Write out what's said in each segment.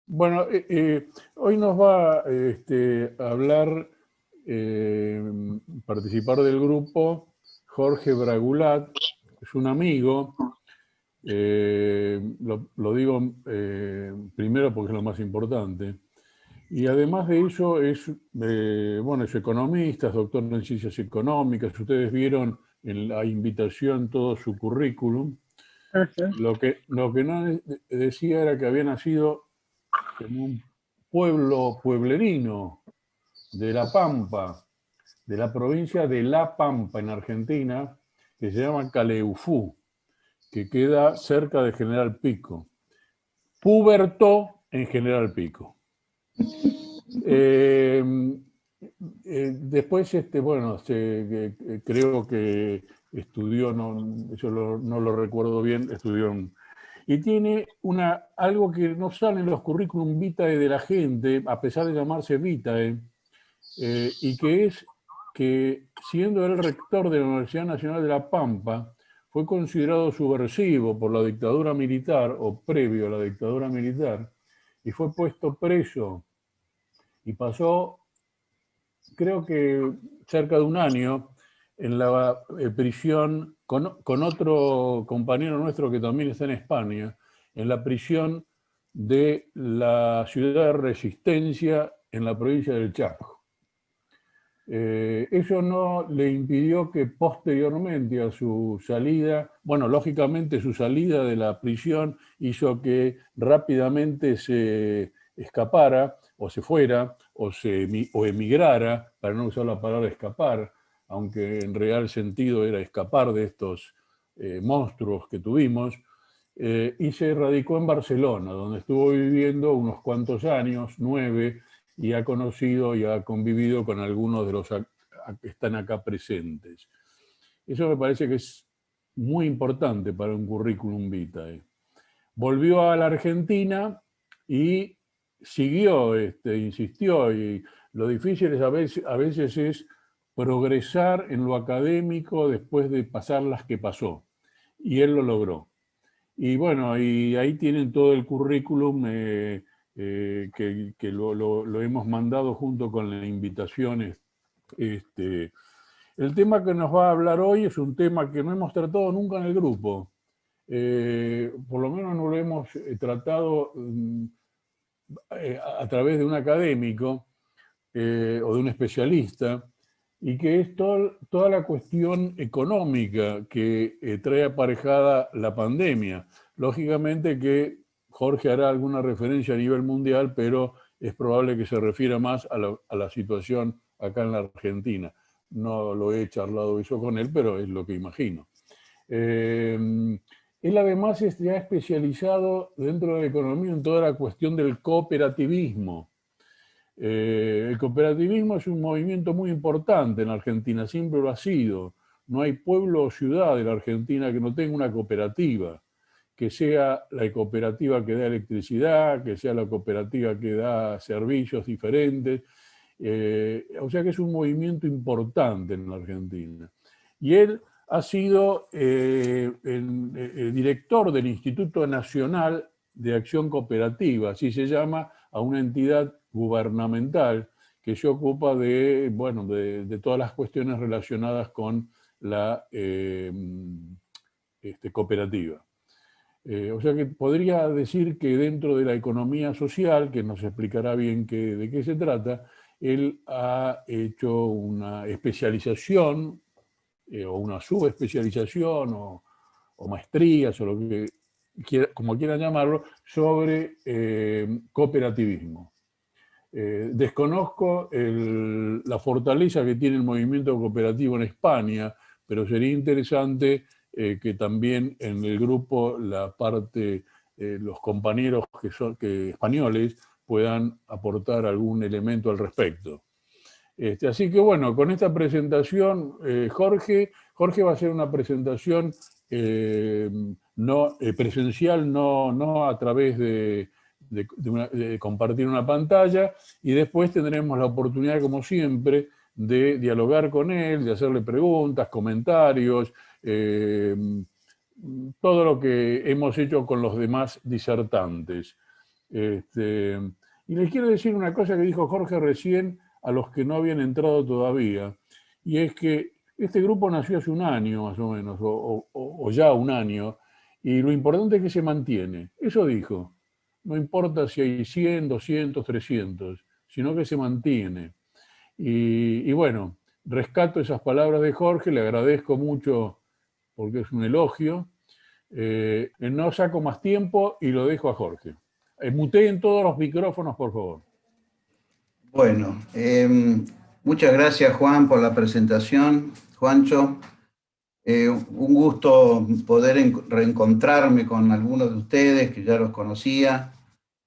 Bueno, hoy nos va a hablar, participar del grupo Jorge Bragulat, es un amigo, lo digo primero porque es lo más importante, y además de eso bueno, es economista, es doctor en ciencias económicas, ustedes vieron en la invitación todo su currículum, Ujú. lo que no decía era que había nacido en un pueblo pueblerino de La Pampa, de la provincia de La Pampa, en Argentina, que se llama Caleufú, que queda cerca de General Pico. Pubertó en General Pico. Eh, Después, bueno, creo que estudió, no, no lo recuerdo bien, estudió y tiene algo que no sale en los currículum vitae de la gente, a pesar de llamarse vitae, y que es que siendo el rector de la Universidad Nacional de La Pampa, fue considerado subversivo por la dictadura militar o previo a la dictadura militar, y fue puesto preso y pasó, creo que cerca de un año, en la prisión con otro compañero nuestro que también está en España, en la prisión de la ciudad de Resistencia en la provincia del Chaco. Eso no le impidió que posteriormente a su salida, bueno, lógicamente su salida de la prisión hizo que rápidamente se escapara o se fuera o emigrara, para no usar la palabra escapar, aunque en real sentido era escapar de estos monstruos que tuvimos, y se radicó en Barcelona, donde estuvo viviendo unos cuantos años, 9, y ha conocido y ha convivido con algunos de los que están acá presentes. Eso me parece que es muy importante para un currículum vitae. Volvió a la Argentina y siguió, insistió, y lo difícil es a veces es progresar en lo académico después de pasar las que pasó. Y él lo logró. Y bueno, y ahí tienen todo el currículum que lo hemos mandado junto con la invitación. Este, el tema que nos va a hablar hoy es un tema que no hemos tratado nunca en el grupo. Por lo menos no lo hemos tratado a través de un académico o de un especialista, y que es toda la cuestión económica que trae aparejada la pandemia. Lógicamente que Jorge hará alguna referencia a nivel mundial, pero es probable que se refiera más a la situación acá en la Argentina. No lo he charlado eso con él, pero es lo que imagino. Él además ya especializado dentro de la economía en toda la cuestión del cooperativismo. El cooperativismo es un movimiento muy importante en Argentina, siempre lo ha sido. No hay pueblo o ciudad de la Argentina que no tenga una cooperativa, que sea la cooperativa que da electricidad, que sea la cooperativa que da servicios diferentes. O sea que es un movimiento importante en la Argentina. Y él ha sido el director del Instituto Nacional de Acción Cooperativa, así se llama, a una entidad gubernamental que se ocupa de, bueno, de todas las cuestiones relacionadas con la cooperativa. O sea que podría decir que dentro de la economía social, que nos explicará bien de qué se trata, él ha hecho una especialización o una subespecialización o maestrías o lo que como quieran llamarlo, sobre cooperativismo. Desconozco la fortaleza que tiene el movimiento cooperativo en España, pero sería interesante que también en el grupo los compañeros que españoles puedan aportar algún elemento al respecto. Así que bueno, con esta presentación, Jorge va a hacer una presentación presencial, no a través de compartir una pantalla, y después tendremos la oportunidad, como siempre, de dialogar con él, de hacerle preguntas, comentarios, todo lo que hemos hecho con los demás disertantes. Este, y les quiero decir una cosa que dijo Jorge recién a los que no habían entrado todavía, y es que este grupo nació hace un año más o menos, o ya un año, y lo importante es que se mantiene. Eso dijo. No importa si hay 100, 200, 300, sino que se mantiene. Y bueno, rescato esas palabras de Jorge, le agradezco mucho porque es un elogio. No saco más tiempo y lo dejo a Jorge. Muteen todos los micrófonos, por favor. Bueno, muchas gracias Juan por la presentación. Juancho, un gusto poder reencontrarme con algunos de ustedes que ya los conocía.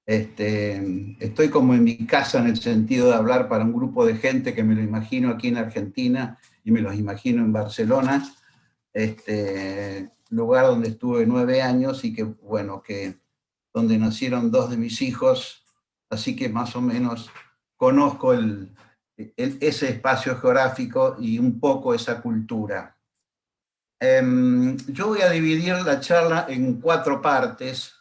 Estoy como en mi casa en el sentido de hablar para un grupo de gente que me lo imagino aquí en Argentina y me los imagino en Barcelona, lugar donde estuve 9 años y que, bueno, donde nacieron dos de mis hijos, así que más o menos conozco ese espacio geográfico y un poco esa cultura. Yo voy a dividir la charla en 4 partes.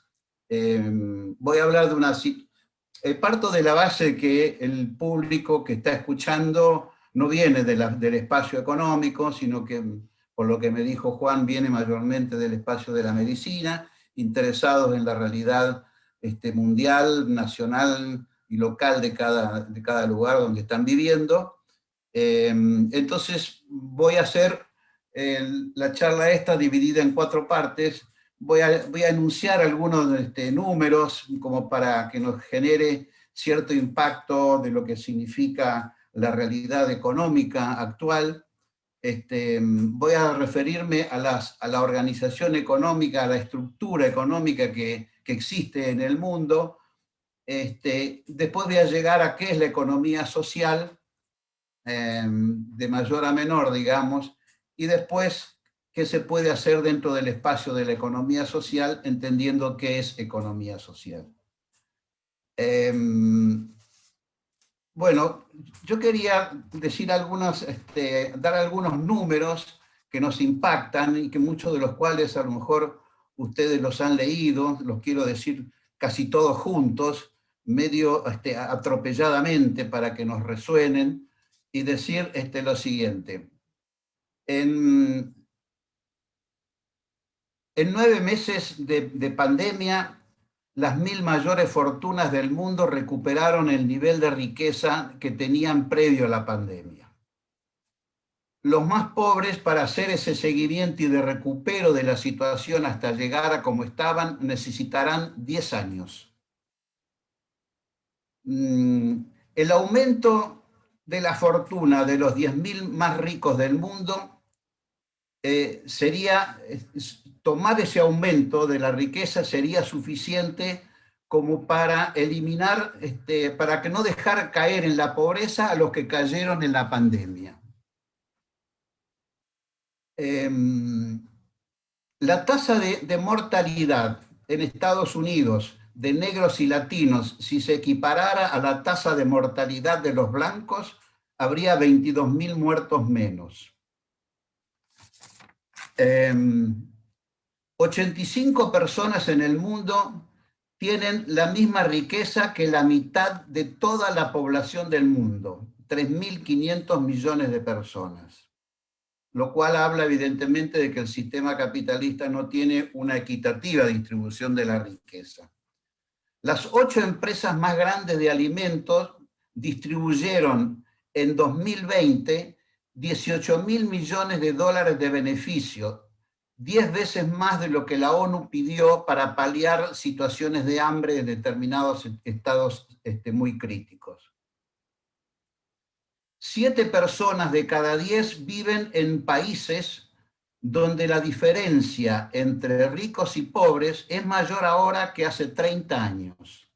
Voy a hablar de parto de la base que el público que está escuchando no viene del espacio económico, sino que, por lo que me dijo Juan, viene mayormente del espacio de la medicina, interesados en la realidad mundial, nacional y local de cada lugar donde están viviendo. Entonces voy a hacer la charla esta dividida en 4 partes. Voy a enunciar algunos números como para que nos genere cierto impacto de lo que significa la realidad económica actual. Voy a referirme a la organización económica, a la estructura económica que existe en el mundo. Después voy a llegar a qué es la economía social, de mayor a menor, digamos, y después qué se puede hacer dentro del espacio de la economía social, entendiendo qué es economía social. Bueno, yo quería decir dar algunos números que nos impactan y que muchos de los cuales a lo mejor ustedes los han leído, los quiero decir casi todos juntos, medio atropelladamente para que nos resuenen, y decir lo siguiente. En 9 meses de pandemia, las 1000 mayores fortunas del mundo recuperaron el nivel de riqueza que tenían previo a la pandemia. Los más pobres, para hacer ese seguimiento y de recupero de la situación hasta llegar a como estaban, necesitarán 10 años. El aumento de la fortuna de los 10.000 más ricos del mundo sería, tomar ese aumento de la riqueza sería suficiente como para eliminar, para que no dejar caer en la pobreza a los que cayeron en la pandemia. La tasa de mortalidad en Estados Unidos de negros y latinos, si se equiparara a la tasa de mortalidad de los blancos, habría 22.000 muertos menos. 85 personas en el mundo tienen la misma riqueza que la mitad de toda la población del mundo, 3.500 millones de personas, lo cual habla evidentemente de que el sistema capitalista no tiene una equitativa distribución de la riqueza. Las 8 empresas más grandes de alimentos distribuyeron en 2020 18.000 millones de dólares de beneficio, 10 veces más de lo que la ONU pidió para paliar situaciones de hambre en determinados estados muy críticos. 7 personas de cada 10 viven en países donde la diferencia entre ricos y pobres es mayor ahora que hace 30 años.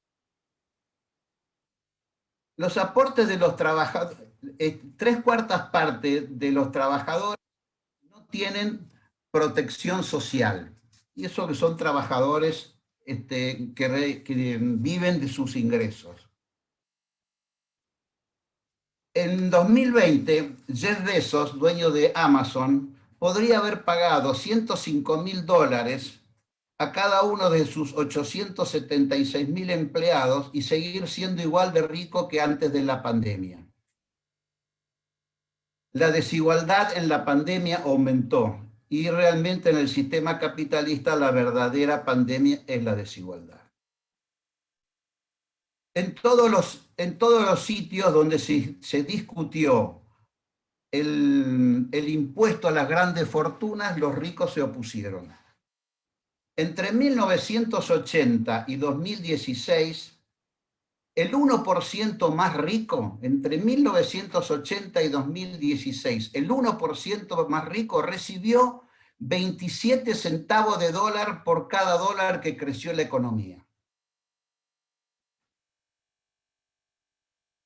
Los aportes de los trabajadores, 3/4 partes de los trabajadores no tienen protección social. Y eso que son trabajadores que viven de sus ingresos. En 2020, Jeff Bezos, dueño de Amazon, podría haber pagado $105.000 a cada uno de sus 876.000 empleados y seguir siendo igual de rico que antes de la pandemia. La desigualdad en la pandemia aumentó y realmente en el sistema capitalista la verdadera pandemia es la desigualdad. En todos los sitios donde se discutió el impuesto a las grandes fortunas, los ricos se opusieron. Entre 1980 y 2016, el 1% más rico, entre 1980 y 2016, el 1% más rico recibió 27 centavos de dólar por cada dólar que creció la economía.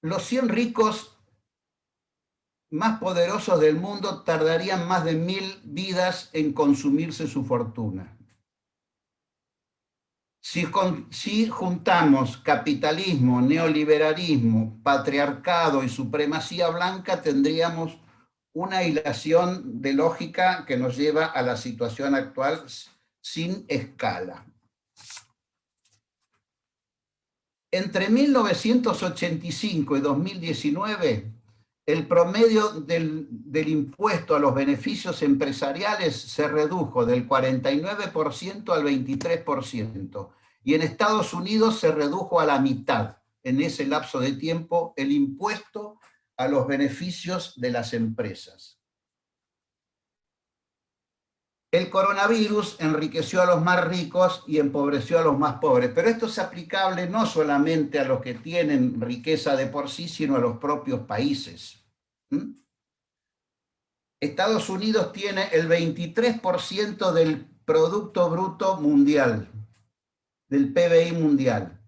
Los 100 ricos más poderosos del mundo tardarían más de 1000 vidas en consumirse su fortuna. Si juntamos capitalismo, neoliberalismo, patriarcado y supremacía blanca, tendríamos una hilación de lógica que nos lleva a la situación actual sin escala. Entre 1985 y 2019, el promedio del impuesto a los beneficios empresariales se redujo del 49% al 23%, y en Estados Unidos se redujo a la mitad en ese lapso de tiempo el impuesto a los beneficios de las empresas. El coronavirus enriqueció a los más ricos y empobreció a los más pobres, pero esto es aplicable no solamente a los que tienen riqueza de por sí, sino a los propios países. Estados Unidos tiene el 23% del Producto Bruto Mundial, del PBI mundial,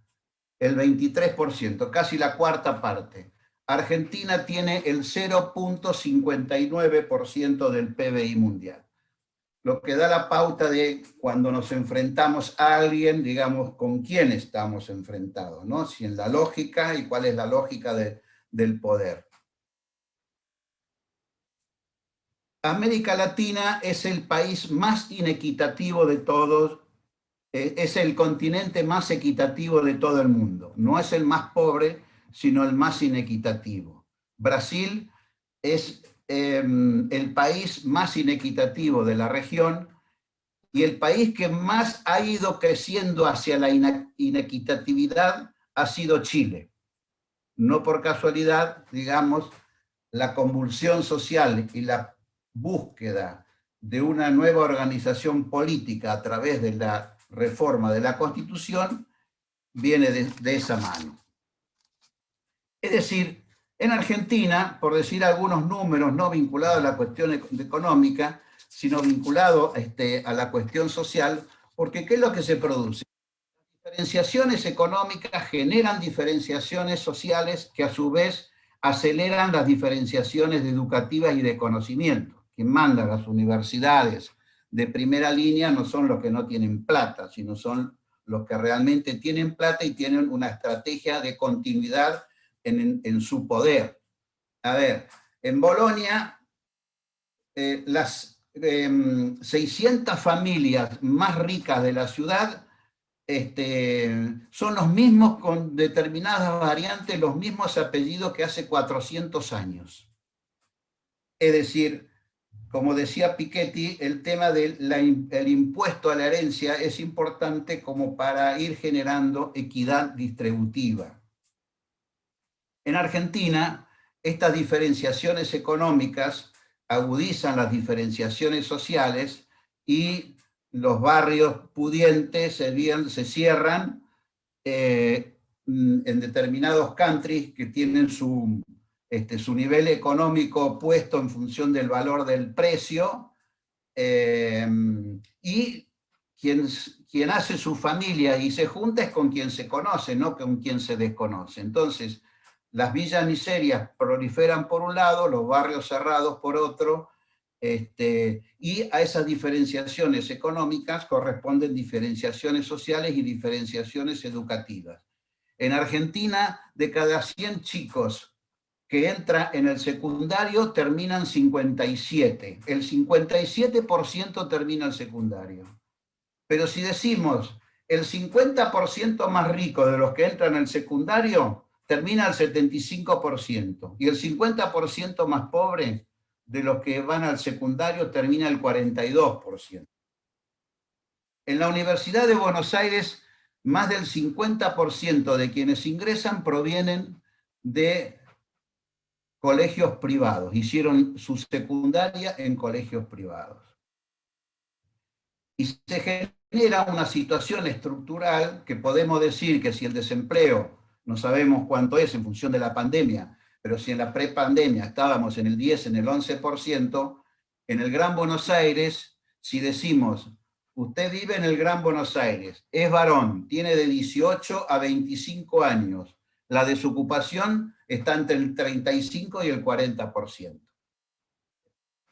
el 23%, casi la cuarta parte. Argentina tiene el 0.59% del PBI mundial. Lo que da la pauta de cuando nos enfrentamos a alguien, digamos, con quién estamos enfrentados, ¿no? Si en la lógica y cuál es la lógica del poder. América Latina es el país más inequitativo de todos, es el continente más equitativo de todo el mundo. No es el más pobre, sino el más inequitativo. Brasil es el país más inequitativo de la región y el país que más ha ido creciendo hacia la inequitatividad ha sido Chile. No por casualidad, digamos, la convulsión social y la búsqueda de una nueva organización política a través de la reforma de la Constitución viene de esa mano. Es decir, en Argentina, por decir algunos números no vinculados a la cuestión económica, sino vinculados a la cuestión social, porque ¿qué es lo que se produce? Diferenciaciones económicas generan diferenciaciones sociales que a su vez aceleran las diferenciaciones educativas y de conocimiento. Quien manda a las universidades de primera línea no son los que no tienen plata, sino son los que realmente tienen plata y tienen una estrategia de continuidad en su poder. A ver, en Bolonia, las 600 familias más ricas de la ciudad son los mismos con determinadas variantes, los mismos apellidos que hace 400 años. Es decir, como decía Piketty, el tema del impuesto a la herencia es importante como para ir generando equidad distributiva. En Argentina, estas diferenciaciones económicas agudizan las diferenciaciones sociales y los barrios pudientes se cierran en determinados countries que tienen su nivel económico puesto en función del valor del precio, y quien hace su familia y se junta es con quien se conoce, no con quien se desconoce. Entonces, las villas miserias proliferan por un lado, los barrios cerrados por otro, y a esas diferenciaciones económicas corresponden diferenciaciones sociales y diferenciaciones educativas. En Argentina, de cada 100 chicos que entran en el secundario, terminan 57. El 57% termina el secundario. Pero si decimos el 50% más rico de los que entran al secundario, termina al 75%, y el 50% más pobre de los que van al secundario termina al 42%. En la Universidad de Buenos Aires, más del 50% de quienes ingresan provienen de colegios privados, hicieron su secundaria en colegios privados. Y se genera una situación estructural que podemos decir que si el desempleo, no sabemos cuánto es en función de la pandemia, pero si en la prepandemia estábamos en el 10, en el 11%, en el Gran Buenos Aires, si decimos, usted vive en el Gran Buenos Aires, es varón, tiene de 18 a 25 años, la desocupación está entre el 35 y el 40%.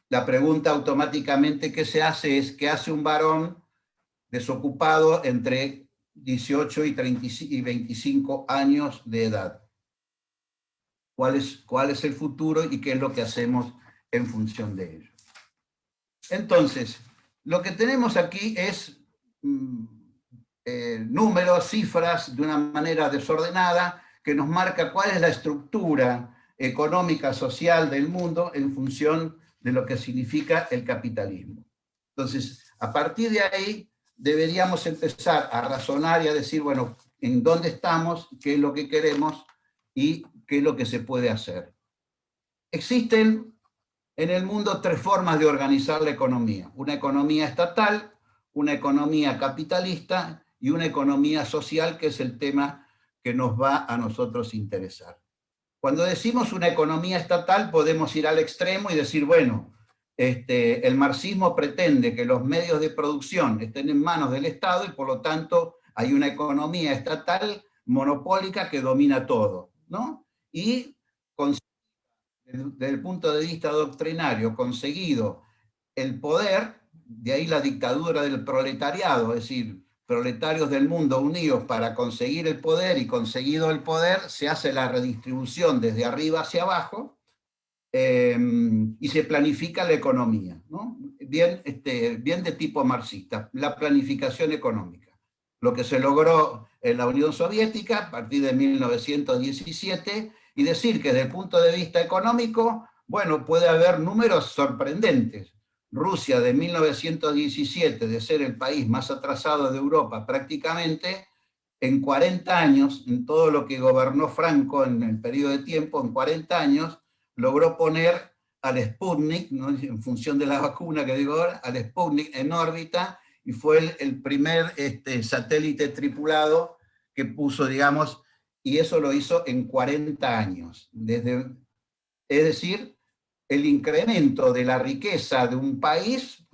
La pregunta automáticamente que se hace es, ¿qué hace un varón desocupado entre 18 y 25 años de edad? ¿Cuál es el futuro y qué es lo que hacemos en función de ello? Entonces, lo que tenemos aquí es números, cifras, de una manera desordenada, que nos marca cuál es la estructura económica, social del mundo en función de lo que significa el capitalismo. Entonces, a partir de ahí, deberíamos empezar a razonar y a decir, bueno, en dónde estamos, qué es lo que queremos y qué es lo que se puede hacer. Existen en el mundo tres formas de organizar la economía. Una economía estatal, una economía capitalista y una economía social, que es el tema que nos va a nosotros interesar. Cuando decimos una economía estatal, podemos ir al extremo y decir, bueno, el marxismo pretende que los medios de producción estén en manos del Estado y por lo tanto hay una economía estatal monopólica que domina todo, ¿no? Y desde el punto de vista doctrinario, conseguido el poder, de ahí la dictadura del proletariado, es decir, proletarios del mundo unidos para conseguir el poder, y conseguido el poder se hace la redistribución desde arriba hacia abajo, y se planifica la economía, ¿no? Bien de tipo marxista, la planificación económica. Lo que se logró en la Unión Soviética a partir de 1917, y decir que desde el punto de vista económico, bueno, puede haber números sorprendentes. Rusia de 1917, de ser el país más atrasado de Europa prácticamente, en 40 años, en todo lo que gobernó Franco en el periodo de tiempo, en 40 años, logró poner al Sputnik, ¿no?, en función de la vacuna que digo ahora, al Sputnik en órbita, y fue el primer satélite tripulado que puso, digamos, y eso lo hizo en 40 años. Es decir, el incremento de la riqueza de un país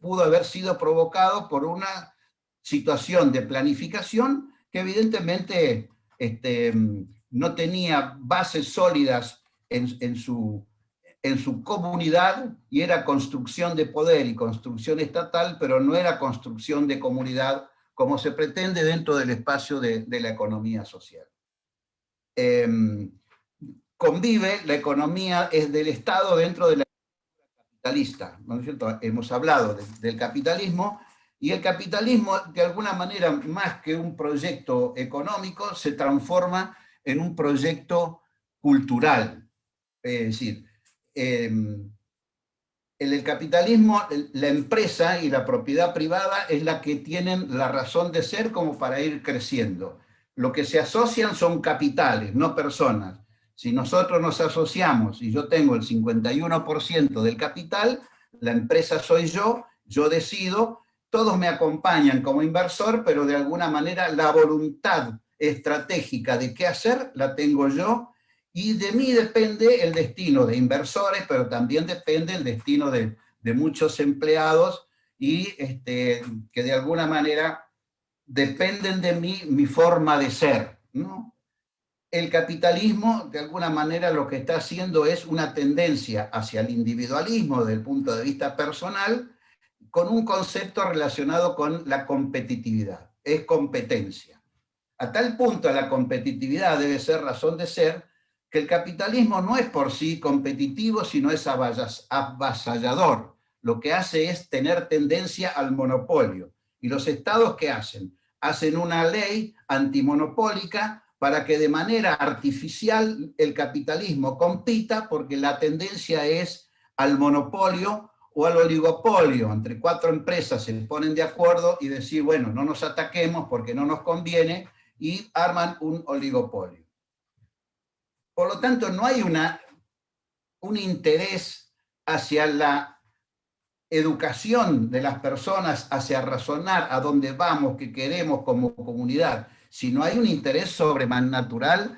pudo haber sido provocado por una situación de planificación que evidentemente no tenía bases sólidas en su comunidad, y era construcción de poder y construcción estatal, pero no era construcción de comunidad como se pretende dentro del espacio de la economía social. Convive la economía del Estado dentro de la capitalista, ¿no es cierto? Hemos hablado del capitalismo, y el capitalismo, de alguna manera, más que un proyecto económico, se transforma en un proyecto cultural. Es decir, en el capitalismo, la empresa y la propiedad privada es la que tienen la razón de ser como para ir creciendo. Lo que se asocian son capitales, no personas. Si nosotros nos asociamos y yo tengo el 51% del capital, la empresa soy yo decido, todos me acompañan como inversor, pero de alguna manera la voluntad estratégica de qué hacer la tengo yo, y de mí depende el destino de inversores, pero también depende el destino de muchos empleados, y que de alguna manera dependen de mí, mi forma de ser, ¿no? El capitalismo, de alguna manera, lo que está haciendo es una tendencia hacia el individualismo desde el punto de vista personal, con un concepto relacionado con la competitividad. Es competencia. A tal punto la competitividad debe ser razón de ser, que el capitalismo no es por sí competitivo, sino es avasallador. Lo que hace es tener tendencia al monopolio. ¿Y los estados qué hacen? Hacen una ley antimonopólica para que de manera artificial el capitalismo compita, porque la tendencia es al monopolio o al oligopolio. Entre 4 empresas se ponen de acuerdo y decir, bueno, no nos ataquemos porque no nos conviene, y arman un oligopolio. Por lo tanto, no hay un interés hacia la educación de las personas, hacia razonar a dónde vamos, qué queremos como comunidad, sino hay un interés sobrenatural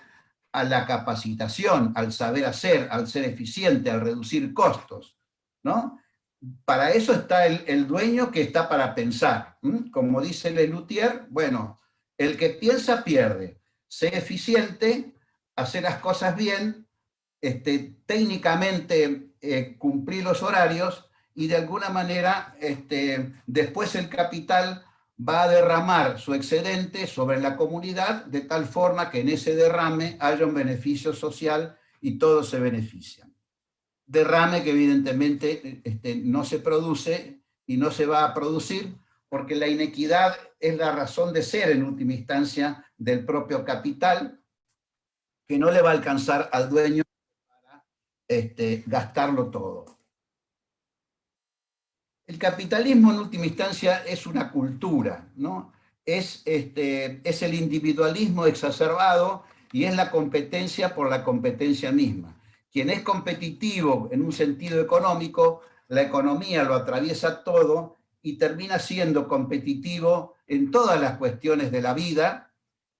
a la capacitación, al saber hacer, al ser eficiente, al reducir costos, ¿no? Para eso está el dueño, que está para pensar. Como dice Lelutier, bueno, el que piensa pierde. Sé eficiente, hacer las cosas bien, técnicamente cumplir los horarios, y de alguna manera después el capital va a derramar su excedente sobre la comunidad, de tal forma que en ese derrame haya un beneficio social y todos se benefician. Derrame que evidentemente no se produce y no se va a producir, porque la inequidad es la razón de ser en última instancia del propio capital, que no le va a alcanzar al dueño para gastarlo todo. El capitalismo en última instancia es una cultura, ¿no? Es el individualismo exacerbado y es la competencia por la competencia misma. Quien es competitivo en un sentido económico, la economía lo atraviesa todo y termina siendo competitivo en todas las cuestiones de la vida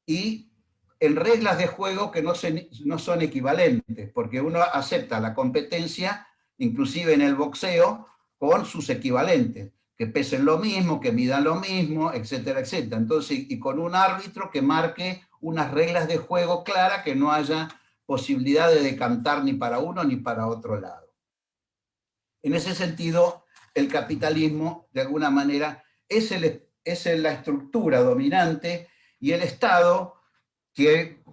y en reglas de juego que no son equivalentes, porque uno acepta la competencia, inclusive en el boxeo, con sus equivalentes, que pesen lo mismo, que midan lo mismo, etcétera, etcétera. Entonces, y con un árbitro que marque unas reglas de juego claras, que no haya posibilidad de decantar ni para uno ni para otro lado. En ese sentido, el capitalismo, de alguna manera, es la estructura dominante, y el Estado, que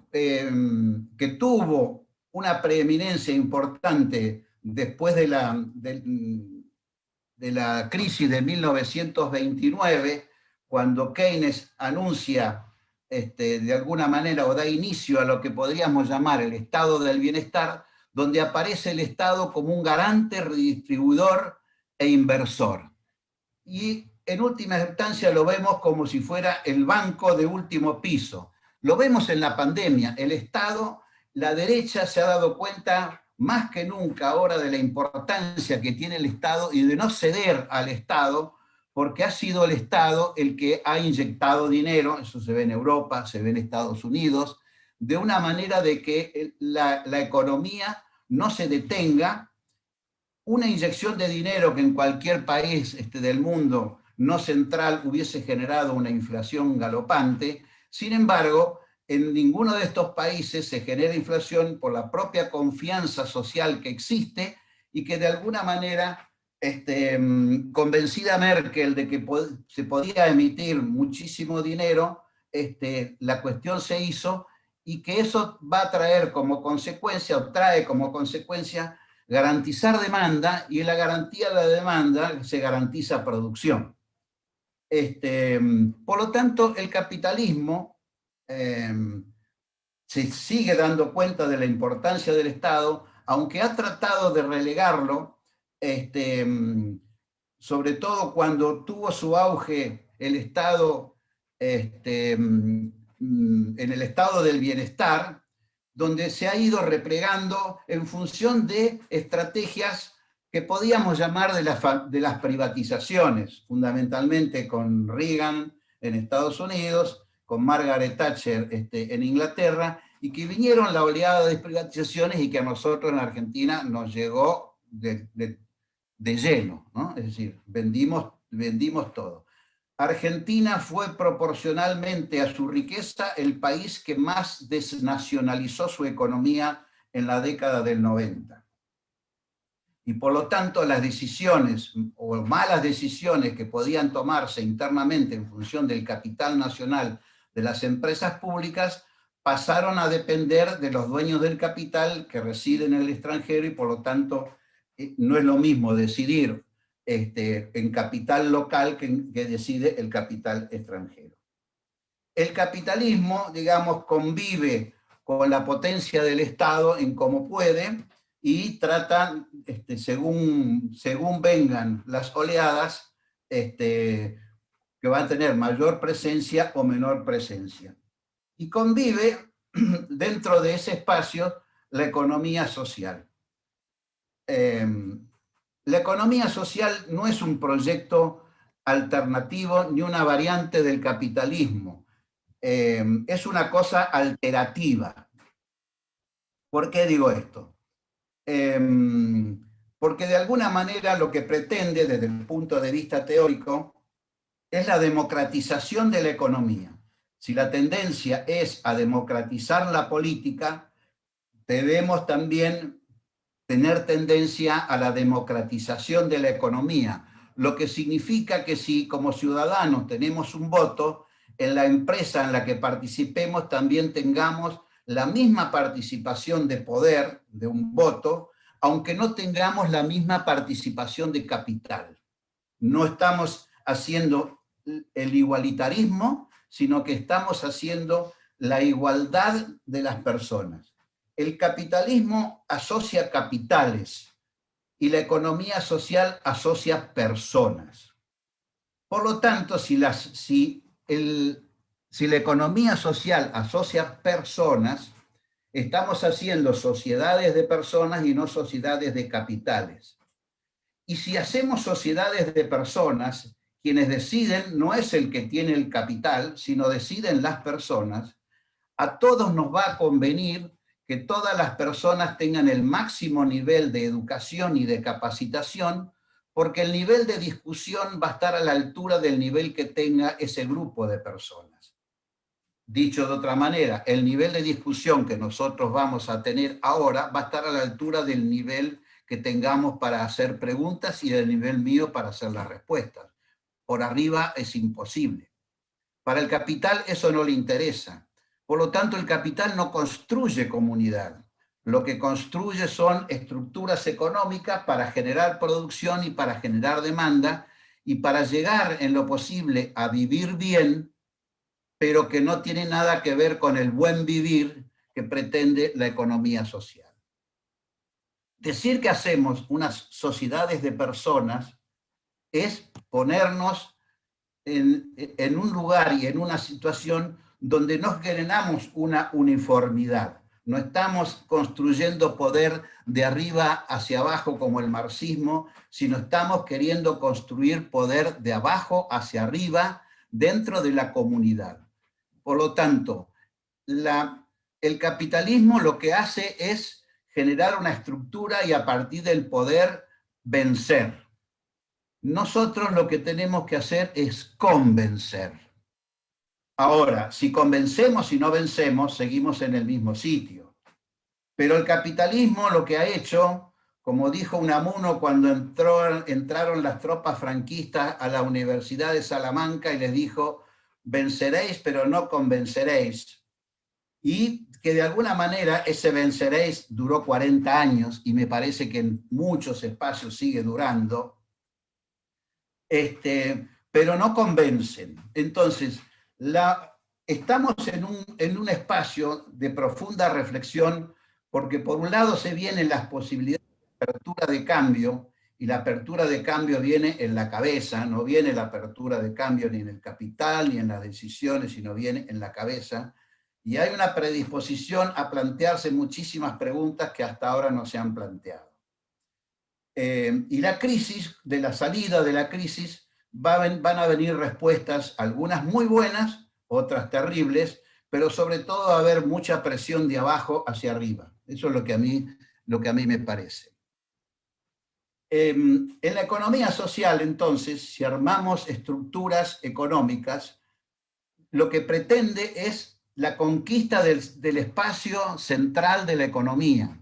tuvo una preeminencia importante después de la crisis de 1929, cuando Keynes anuncia de alguna manera, o da inicio a lo que podríamos llamar el estado del bienestar, donde aparece el Estado como un garante, redistribuidor e inversor. Y en última instancia lo vemos como si fuera el banco de último piso. Lo vemos en la pandemia. El Estado, la derecha se ha dado cuenta más que nunca ahora de la importancia que tiene el Estado y de no ceder al Estado, porque ha sido el Estado el que ha inyectado dinero, eso se ve en Europa, se ve en Estados Unidos, de una manera de que la economía no se detenga. Una inyección de dinero que en cualquier país del mundo no central hubiese generado una inflación galopante. Sin embargo, en ninguno de estos países se genera inflación por la propia confianza social que existe, y que de alguna manera, convencida Merkel de que se podía emitir muchísimo dinero, la cuestión se hizo, y que eso va a traer como consecuencia, o trae como consecuencia, garantizar demanda, y en la garantía de la demanda se garantiza producción. Por lo tanto, el capitalismo se sigue dando cuenta de la importancia del Estado, aunque ha tratado de relegarlo, sobre todo cuando tuvo su auge el Estado, en el estado del bienestar, donde se ha ido replegando en función de estrategias que podíamos llamar de las privatizaciones, fundamentalmente con Reagan en Estados Unidos, con Margaret Thatcher en Inglaterra, y que vinieron la oleada de privatizaciones y que a nosotros en Argentina nos llegó de lleno, ¿no? Es decir, vendimos todo. Argentina fue proporcionalmente a su riqueza el país que más desnacionalizó su economía en la década del 90. Y por lo tanto las decisiones o malas decisiones que podían tomarse internamente en función del capital nacional de las empresas públicas pasaron a depender de los dueños del capital que residen en el extranjero, y por lo tanto no es lo mismo decidir en capital local que decide el capital extranjero. El capitalismo, digamos, convive con la potencia del Estado en cómo puede y trata, según vengan las oleadas, que van a tener mayor presencia o menor presencia. Y convive dentro de ese espacio la economía social. La economía social no es un proyecto alternativo ni una variante del capitalismo. Es una cosa alterativa. ¿Por qué digo esto? Porque de alguna manera lo que pretende desde el punto de vista teórico es la democratización de la economía. Si la tendencia es a democratizar la política, debemos también tener tendencia a la democratización de la economía, lo que significa que si como ciudadanos tenemos un voto, en la empresa en la que participemos también tengamos la misma participación de poder de un voto, aunque no tengamos la misma participación de capital. No estamos haciendo el igualitarismo, sino que estamos haciendo la igualdad de las personas. El capitalismo asocia capitales y la economía social asocia personas. Por lo tanto, si la economía social asocia personas, estamos haciendo sociedades de personas y no sociedades de capitales. Y si hacemos sociedades de personas, quienes deciden no es el que tiene el capital, sino deciden las personas, a todos nos va a convenir que todas las personas tengan el máximo nivel de educación y de capacitación, porque el nivel de discusión va a estar a la altura del nivel que tenga ese grupo de personas. Dicho de otra manera, el nivel de discusión que nosotros vamos a tener ahora va a estar a la altura del nivel que tengamos para hacer preguntas y del nivel mío para hacer las respuestas. Por arriba es imposible. Para el capital eso no le interesa. Por lo tanto, el capital no construye comunidad. Lo que construye son estructuras económicas para generar producción y para generar demanda y para llegar en lo posible a vivir bien, pero que no tiene nada que ver con el buen vivir que pretende la economía social. Decir que hacemos unas sociedades de personas es ponernos en un lugar y en una situación donde no generamos una uniformidad. No estamos construyendo poder de arriba hacia abajo como el marxismo, sino estamos queriendo construir poder de abajo hacia arriba dentro de la comunidad. Por lo tanto, el capitalismo lo que hace es generar una estructura y a partir del poder vencer. Nosotros lo que tenemos que hacer es convencer. Ahora, si convencemos y no vencemos, seguimos en el mismo sitio. Pero el capitalismo lo que ha hecho, como dijo Unamuno cuando entraron las tropas franquistas a la Universidad de Salamanca y les dijo, venceréis pero no convenceréis. Y que de alguna manera ese venceréis duró 40 años y me parece que en muchos espacios sigue durando, pero no convencen. Entonces, estamos en un espacio de profunda reflexión porque por un lado se vienen las posibilidades de apertura de cambio y la apertura de cambio viene en la cabeza, no viene la apertura de cambio ni en el capital ni en las decisiones, sino viene en la cabeza. Y hay una predisposición a plantearse muchísimas preguntas que hasta ahora no se han planteado. Y la crisis, de la salida de la crisis, van a venir respuestas, algunas muy buenas, otras terribles, pero sobre todo va a haber mucha presión de abajo hacia arriba. Eso es lo que a mí me parece. En la economía social, entonces, si armamos estructuras económicas, lo que pretende es la conquista del espacio central de la economía.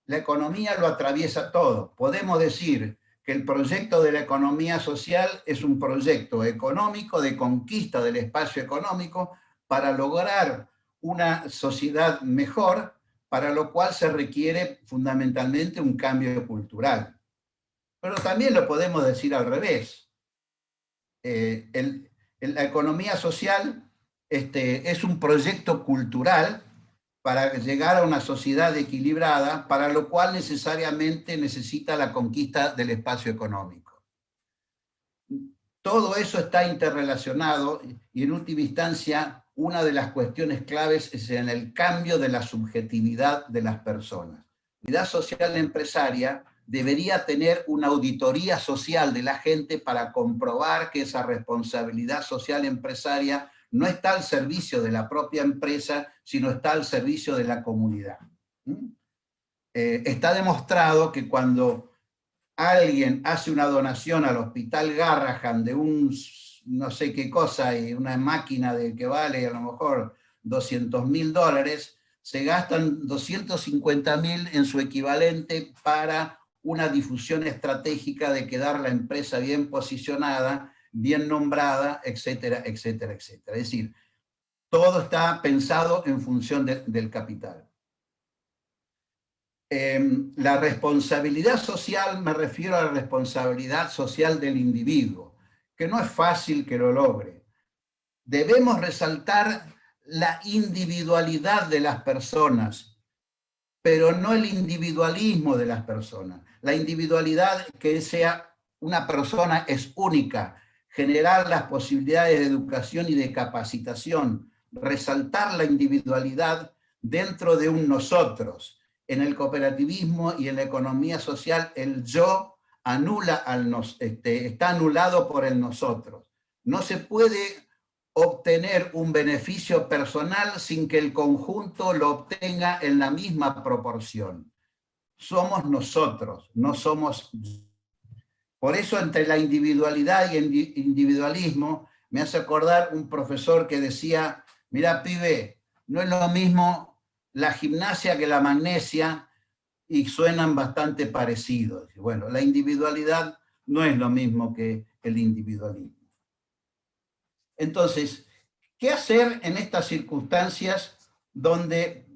La economía lo atraviesa todo. Podemos decir que el proyecto de la economía social es un proyecto económico de conquista del espacio económico para lograr una sociedad mejor, para lo cual se requiere fundamentalmente un cambio cultural. Pero también lo podemos decir al revés. La economía social es un proyecto cultural para llegar a una sociedad equilibrada, para lo cual necesariamente necesita la conquista del espacio económico. Todo eso está interrelacionado y en última instancia una de las cuestiones claves es en el cambio de la subjetividad de las personas. La unidad social empresaria debería tener una auditoría social de la gente para comprobar que esa responsabilidad social empresaria no está al servicio de la propia empresa, sino está al servicio de la comunidad. Está demostrado que cuando alguien hace una donación al Hospital Garrahan de un no sé qué cosa y una máquina que vale a lo mejor $200.000, se gastan $250.000 en su equivalente para una difusión estratégica de quedar la empresa bien posicionada, bien nombrada, etcétera, etcétera, etcétera. Es decir, todo está pensado en función del capital. La responsabilidad social, me refiero a la responsabilidad social del individuo, que no es fácil que lo logre. Debemos resaltar la individualidad de las personas, pero no el individualismo de las personas. La individualidad, que sea una persona es única, generar las posibilidades de educación y de capacitación, resaltar la individualidad dentro de un nosotros. En el cooperativismo y en la economía social, el yo está anulado por el nosotros. No se puede obtener un beneficio personal sin que el conjunto lo obtenga en la misma proporción. Somos nosotros, no somos... Por eso entre la individualidad y el individualismo me hace acordar un profesor que decía, mira pibe, no es lo mismo la gimnasia que la magnesia y suenan bastante parecidos. Bueno, la individualidad no es lo mismo que el individualismo. Entonces, ¿qué hacer en estas circunstancias donde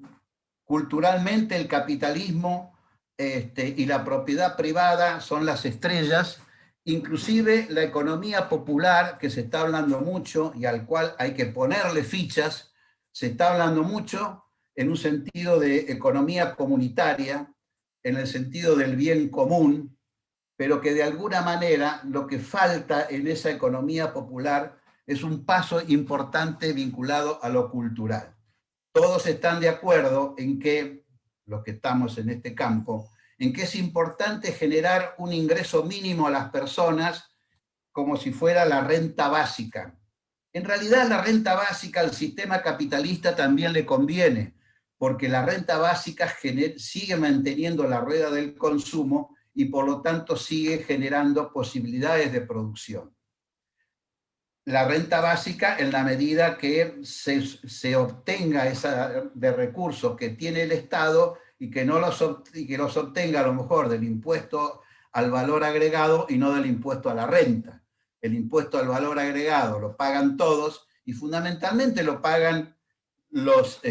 culturalmente el capitalismo y la propiedad privada son las estrellas? Inclusive la economía popular, que se está hablando mucho y al cual hay que ponerle fichas, se está hablando mucho en un sentido de economía comunitaria, en el sentido del bien común, pero que de alguna manera lo que falta en esa economía popular es un paso importante vinculado a lo cultural. Todos están de acuerdo en que, los que estamos en este campo, en que es importante generar un ingreso mínimo a las personas como si fuera la renta básica. En realidad la renta básica al sistema capitalista también le conviene, porque la renta básica sigue manteniendo la rueda del consumo y por lo tanto sigue generando posibilidades de producción. La renta básica, en la medida que se obtenga de recursos que tiene el Estado y que los obtenga a lo mejor del impuesto al valor agregado y no del impuesto a la renta. El impuesto al valor agregado lo pagan todos y fundamentalmente lo pagan los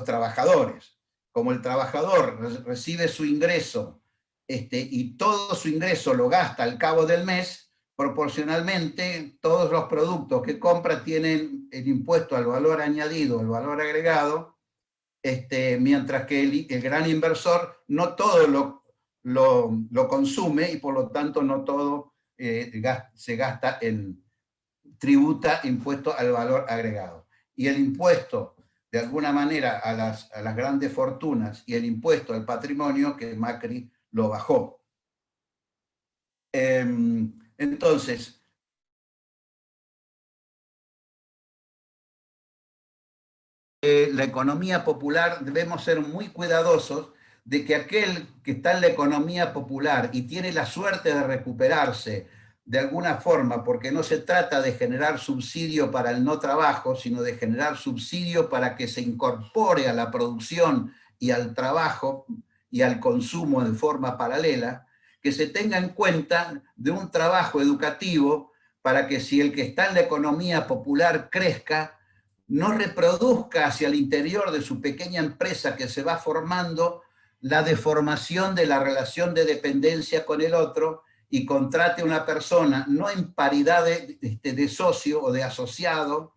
trabajadores. Como el trabajador recibe su ingreso y todo su ingreso lo gasta al cabo del mes, proporcionalmente todos los productos que compra tienen el impuesto al valor añadido, el valor agregado, mientras que el gran inversor no todo lo consume y por lo tanto no todo se gasta en tributa impuesto al valor agregado. Y el impuesto, de alguna manera, a las grandes fortunas y el impuesto al patrimonio, que Macri lo bajó. Entonces, la economía popular, debemos ser muy cuidadosos de que aquel que está en la economía popular y tiene la suerte de recuperarse de alguna forma, porque no se trata de generar subsidio para el no trabajo, sino de generar subsidio para que se incorpore a la producción y al trabajo y al consumo de forma paralela, que se tenga en cuenta de un trabajo educativo para que si el que está en la economía popular crezca, no reproduzca hacia el interior de su pequeña empresa que se va formando la deformación de la relación de dependencia con el otro y contrate a una persona no en paridad de socio o de asociado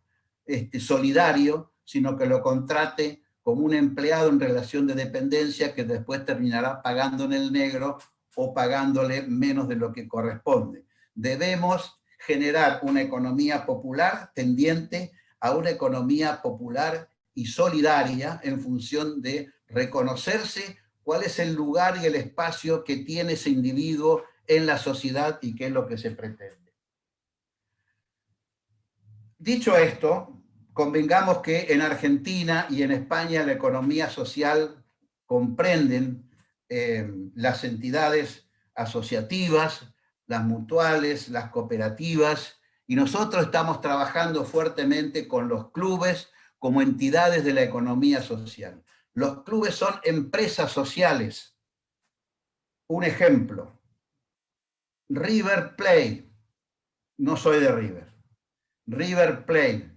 solidario, sino que lo contrate como un empleado en relación de dependencia que después terminará pagando en el negro o pagándole menos de lo que corresponde. Debemos generar una economía popular tendiente a una economía popular y solidaria en función de reconocerse cuál es el lugar y el espacio que tiene ese individuo en la sociedad y qué es lo que se pretende. Dicho esto, convengamos que en Argentina y en España la economía social comprenden las entidades asociativas, las mutuales, las cooperativas, y nosotros estamos trabajando fuertemente con los clubes como entidades de la economía social. Los clubes son empresas sociales. Un ejemplo, River Plate, no soy de River, River Plate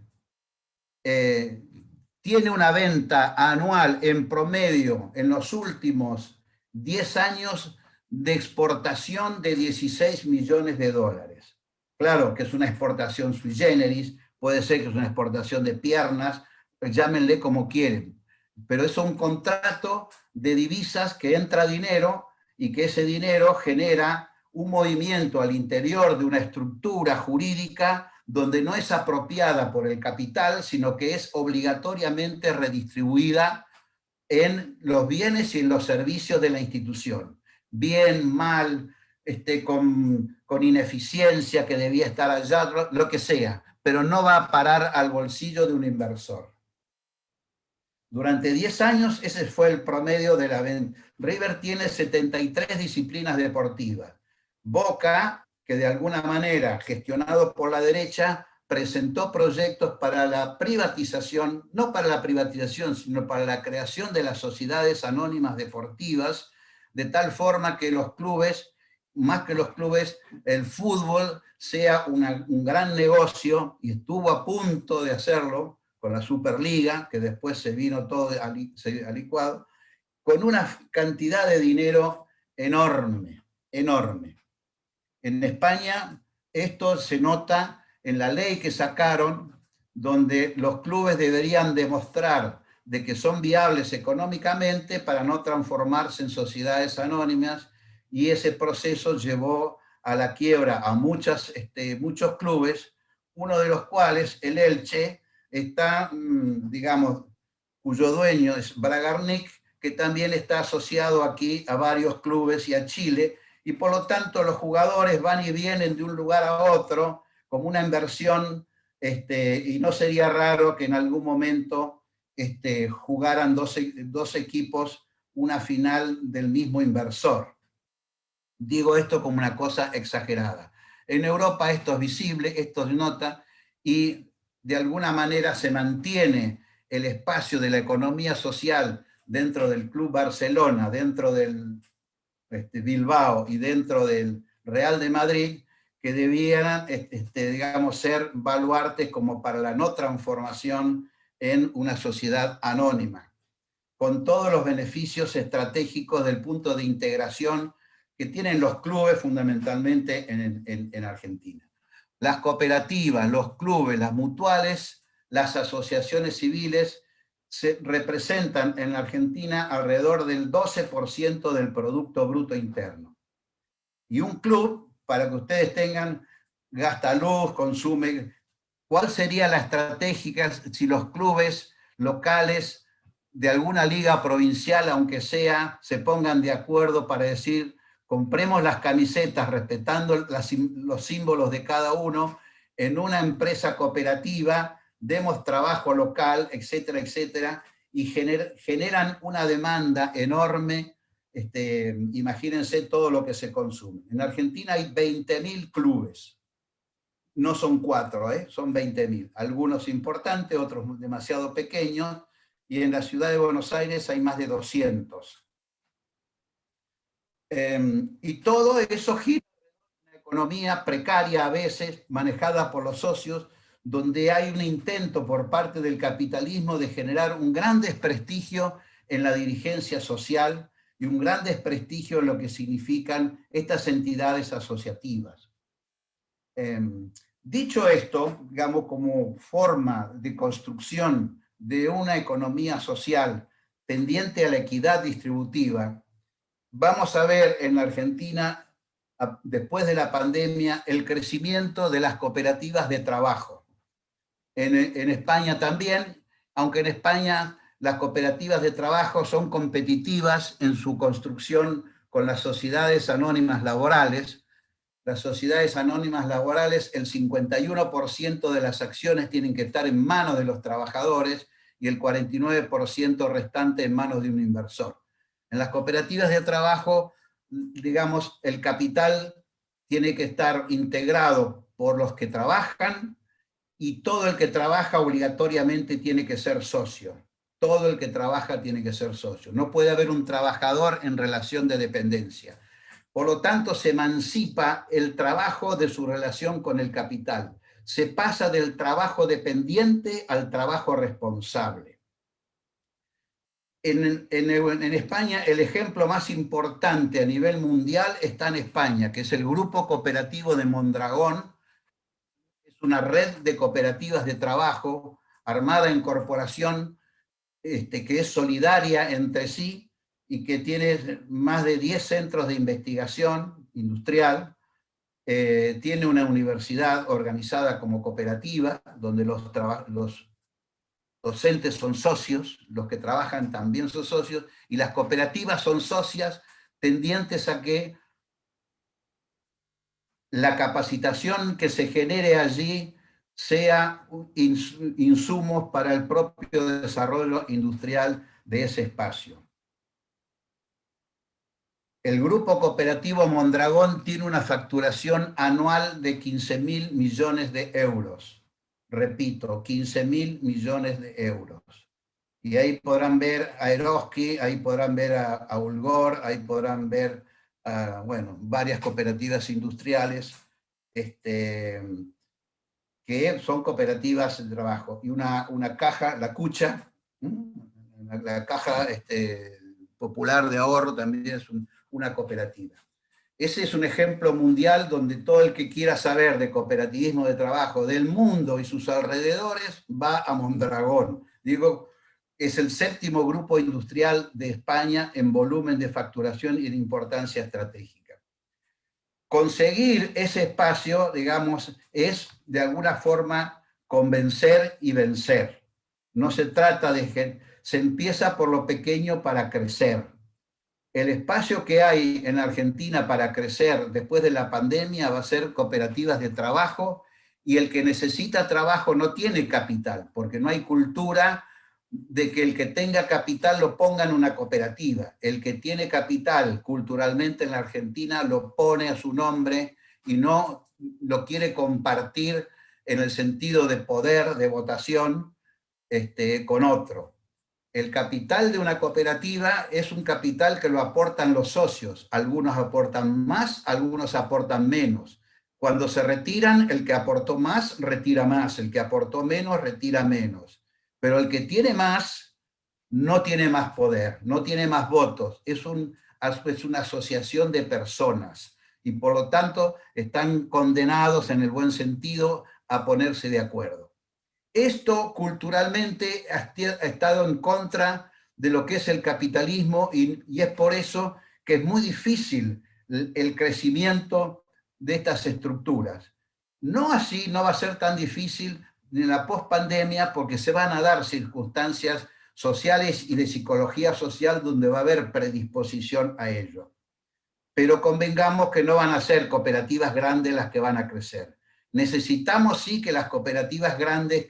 tiene una venta anual en promedio en los últimos 10 años de exportación de 16 millones de dólares. Claro que es una exportación sui generis, puede ser que es una exportación de piernas, llámenle como quieren, pero es un contrato de divisas que entra dinero y que ese dinero genera un movimiento al interior de una estructura jurídica donde no es apropiada por el capital, sino que es obligatoriamente redistribuida en los bienes y en los servicios de la institución. Bien, mal, con ineficiencia que debía estar allá, lo que sea, pero no va a parar al bolsillo de un inversor. Durante 10 años ese fue el promedio de la venta. River tiene 73 disciplinas deportivas. Boca, que de alguna manera, gestionado por la derecha, presentó proyectos para la privatización, no para la privatización, sino para la creación de las sociedades anónimas deportivas, de tal forma que los clubes, más que los clubes, el fútbol sea un gran negocio, y estuvo a punto de hacerlo con la Superliga, que después se vino todo alicuado, con una cantidad de dinero enorme, enorme. En España esto se nota en la ley que sacaron, donde los clubes deberían demostrar de que son viables económicamente para no transformarse en sociedades anónimas, y ese proceso llevó a la quiebra a muchos clubes, uno de los cuales, el Elche, está, digamos, cuyo dueño es Bragarnik, que también está asociado aquí a varios clubes y a Chile, y por lo tanto los jugadores van y vienen de un lugar a otro como una inversión, y no sería raro que en algún momento jugaran dos equipos una final del mismo inversor. Digo esto como una cosa exagerada. En Europa esto es visible, esto se nota, y de alguna manera se mantiene el espacio de la economía social dentro del Club Barcelona, dentro del Bilbao y dentro del Real de Madrid, que debieran, digamos, ser baluartes como para la no transformación en una sociedad anónima, con todos los beneficios estratégicos del punto de integración que tienen los clubes fundamentalmente en Argentina. Las cooperativas, los clubes, las mutuales, las asociaciones civiles se representan en la Argentina alrededor del 12% del Producto Bruto Interno. Y un club, para que ustedes tengan, gasta luz, consume. ¿Cuál sería la estrategia si los clubes locales de alguna liga provincial, aunque sea, se pongan de acuerdo para decir, compremos las camisetas respetando los símbolos de cada uno en una empresa cooperativa, demos trabajo local, etcétera, etcétera, y generan una demanda enorme? Imagínense todo lo que se consume. En Argentina hay 20.000 clubes. No son 4, son 20.000. Algunos importantes, otros demasiado pequeños, y en la ciudad de Buenos Aires hay más de 200. Y todo eso gira en una economía precaria a veces, manejada por los socios, donde hay un intento por parte del capitalismo de generar un gran desprestigio en la dirigencia social y un gran desprestigio en lo que significan estas entidades asociativas. Dicho esto, digamos, como forma de construcción de una economía social tendiente a la equidad distributiva, vamos a ver en la Argentina, después de la pandemia, el crecimiento de las cooperativas de trabajo. En España también, aunque en España las cooperativas de trabajo son competitivas en su construcción con las sociedades anónimas laborales. Las sociedades anónimas laborales, el 51% de las acciones tienen que estar en manos de los trabajadores y el 49% restante en manos de un inversor. En las cooperativas de trabajo, digamos, el capital tiene que estar integrado por los que trabajan y todo el que trabaja obligatoriamente tiene que ser socio. Todo el que trabaja tiene que ser socio. No puede haber un trabajador en relación de dependencia. Por lo tanto, se emancipa el trabajo de su relación con el capital. Se pasa del trabajo dependiente al trabajo responsable. En España, el ejemplo más importante a nivel mundial está en España, que es el Grupo Cooperativo de Mondragón. Es una red de cooperativas de trabajo armada en corporación, que es solidaria entre sí y que tiene más de 10 centros de investigación industrial, tiene una universidad organizada como cooperativa, donde los docentes son socios, los que trabajan también son socios, y las cooperativas son socias tendientes a que la capacitación que se genere allí sea insumos para el propio desarrollo industrial de ese espacio. El Grupo Cooperativo Mondragón tiene una facturación anual de 15.000 millones de euros. Repito, 15.000 millones de euros. Y ahí podrán ver a Eroski, ahí podrán ver a Ulgor, ahí podrán ver, bueno, varias cooperativas industriales que son cooperativas de trabajo. Y una caja, la Cucha, la caja popular de ahorro también es una cooperativa. Ese es un ejemplo mundial donde todo el que quiera saber de cooperativismo de trabajo del mundo y sus alrededores va a Mondragón. Digo, es el 7º grupo industrial de España en volumen de facturación y de importancia estratégica. Conseguir ese espacio, digamos, es de alguna forma convencer y vencer. No se trata de que se empieza por lo pequeño para crecer. El espacio que hay en Argentina para crecer después de la pandemia va a ser cooperativas de trabajo, y el que necesita trabajo no tiene capital, porque no hay cultura de que el que tenga capital lo ponga en una cooperativa. El que tiene capital culturalmente en la Argentina lo pone a su nombre y no lo quiere compartir en el sentido de poder, de votación, con otro. El capital de una cooperativa es un capital que lo aportan los socios. Algunos aportan más, algunos aportan menos. Cuando se retiran, el que aportó más, retira más. El que aportó menos, retira menos. Pero el que tiene más, no tiene más poder, no tiene más votos. Es una asociación de personas. Y por lo tanto, están condenados en el buen sentido a ponerse de acuerdo. Esto culturalmente ha estado en contra de lo que es el capitalismo y es por eso que es muy difícil el crecimiento de estas estructuras. No así, no va a ser tan difícil en la pospandemia, porque se van a dar circunstancias sociales y de psicología social donde va a haber predisposición a ello. Pero convengamos que no van a ser cooperativas grandes las que van a crecer. Necesitamos sí que las cooperativas grandes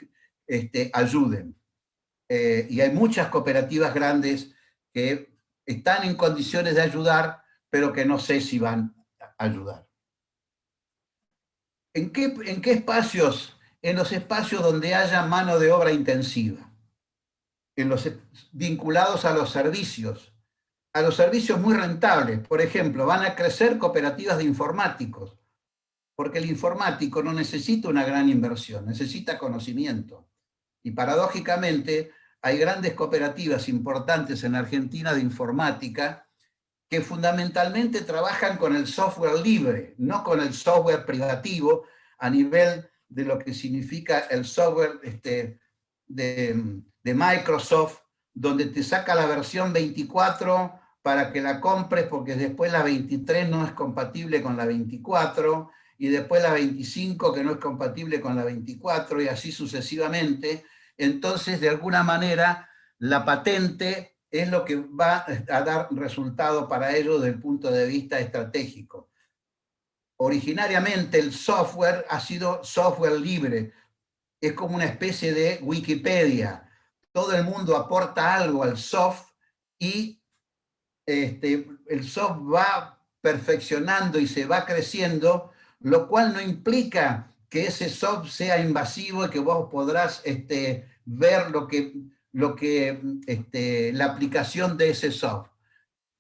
ayuden. Y hay muchas cooperativas grandes que están en condiciones de ayudar, pero que no sé si van a ayudar. ¿En qué espacios? En los espacios donde haya mano de obra intensiva, en los vinculados a los servicios muy rentables. Por ejemplo, van a crecer cooperativas de informáticos, porque el informático no necesita una gran inversión, necesita conocimiento. Y paradójicamente hay grandes cooperativas importantes en Argentina de informática que fundamentalmente trabajan con el software libre, no con el software privativo a nivel de lo que significa el software de Microsoft, donde te saca la versión 24 para que la compres porque después la 23 no es compatible con la 24 y después la 25 que no es compatible con la 24 y así sucesivamente. Entonces, de alguna manera, la patente es lo que va a dar resultado para ellos desde el punto de vista estratégico. Originariamente el software ha sido software libre, es como una especie de Wikipedia. Todo el mundo aporta algo al soft y el soft va perfeccionando y se va creciendo, lo cual no implica que ese soft sea invasivo y que vos podrás ver la aplicación de ese soft.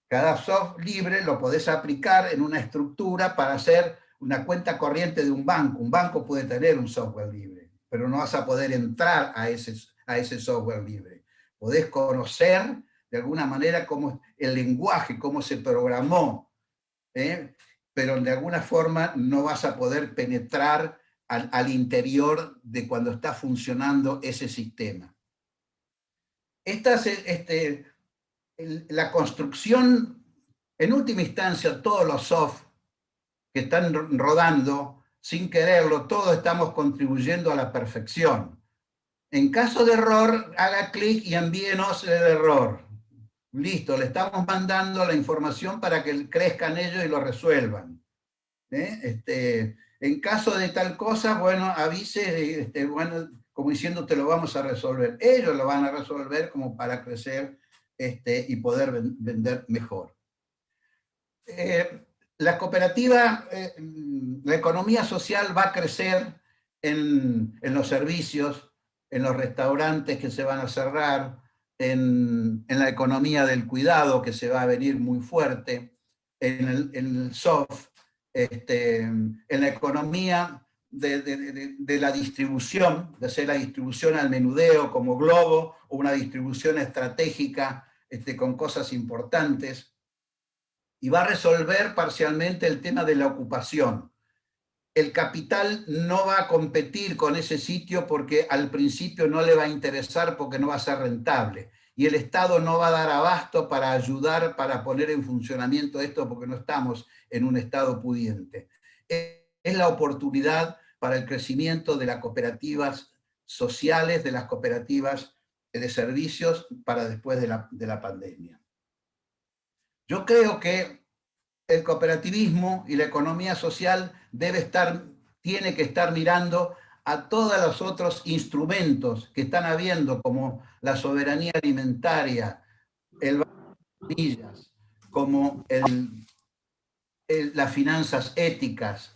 Cada soft libre lo podés aplicar en una estructura para hacer una cuenta corriente de un banco. Un banco puede tener un software libre, pero no vas a poder entrar a ese software libre. Podés conocer de alguna manera cómo el lenguaje, cómo se programó, pero de alguna forma no vas a poder penetrar al interior de cuando está funcionando ese sistema. La construcción, en última instancia, todos los soft que están rodando, sin quererlo, todos estamos contribuyendo a la perfección. En caso de error, haga clic y envíenos el error. Listo, le estamos mandando la información para que crezcan ellos y lo resuelvan. En caso de tal cosa, bueno, avise, bueno, como diciendo, te lo vamos a resolver. Ellos lo van a resolver como para crecer y poder vender mejor. La cooperativa, la economía social va a crecer en los servicios, en los restaurantes que se van a cerrar, en la economía del cuidado que se va a venir muy fuerte, en el soft, en la economía de la distribución, de hacer la distribución al menudeo como globo, o una distribución estratégica con cosas importantes, y va a resolver parcialmente el tema de la ocupación. El capital no va a competir con ese sitio porque al principio no le va a interesar porque no va a ser rentable. Y el Estado no va a dar abasto para ayudar, para poner en funcionamiento esto porque no estamos en un Estado pudiente. Es la oportunidad para el crecimiento de las cooperativas sociales, de las cooperativas de servicios para después de la pandemia. Yo creo que el cooperativismo y la economía social tiene que estar mirando a todos los otros instrumentos que están habiendo, como la soberanía alimentaria, el banco de semillas, como las finanzas éticas,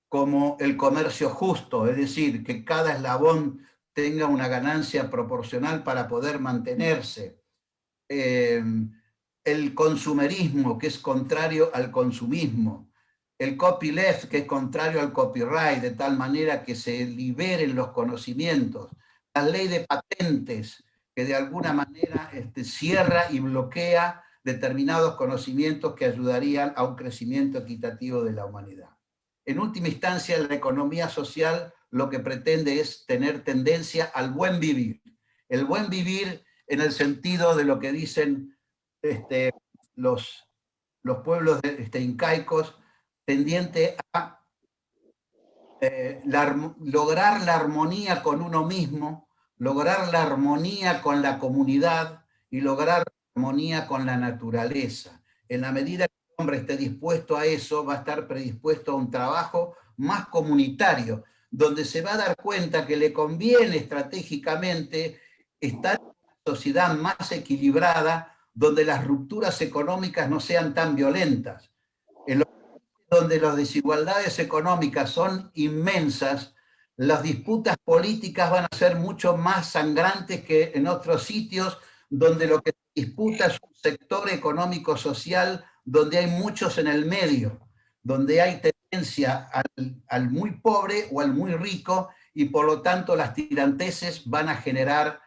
como el comercio justo, es decir, que cada eslabón tenga una ganancia proporcional para poder mantenerse. El consumerismo, que es contrario al consumismo, el copyleft, que es contrario al copyright, de tal manera que se liberen los conocimientos, la ley de patentes, que de alguna manera cierra y bloquea determinados conocimientos que ayudarían a un crecimiento equitativo de la humanidad. En última instancia, la economía social lo que pretende es tener tendencia al buen vivir. El buen vivir en el sentido de lo que dicen los pueblos incaicos, tendiente a lograr la armonía con uno mismo, lograr la armonía con la comunidad y lograr la armonía con la naturaleza. En la medida que el hombre esté dispuesto a eso, va a estar predispuesto a un trabajo más comunitario, donde se va a dar cuenta que le conviene estratégicamente estar en una sociedad más equilibrada, donde las rupturas económicas no sean tan violentas. En los donde las desigualdades económicas son inmensas, las disputas políticas van a ser mucho más sangrantes que en otros sitios donde lo que se disputa es un sector económico-social donde hay muchos en el medio, donde hay tendencia al muy pobre o al muy rico y por lo tanto las tiranteses van a generar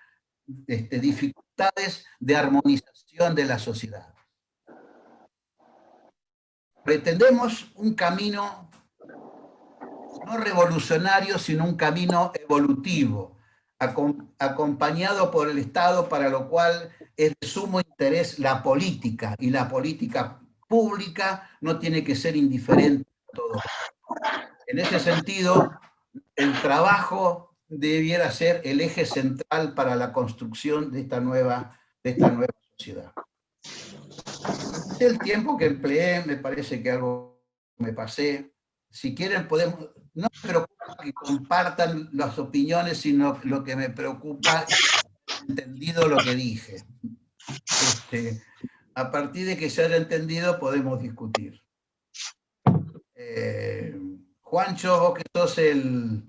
dificultades de armonización de la sociedad. pretendemos un camino no revolucionario, sino un camino evolutivo, acompañado por el Estado, para lo cual es de sumo interés la política, y la política pública no tiene que ser indiferente a todo. En ese sentido, el trabajo debiera ser el eje central para la construcción de esta nueva sociedad. El tiempo que empleé, me parece que algo me pasé. Si quieren podemos, no me preocupa que compartan las opiniones, sino lo que me preocupa es entendido lo que dije. A partir de que se haya entendido podemos discutir. Juancho, vos que sos el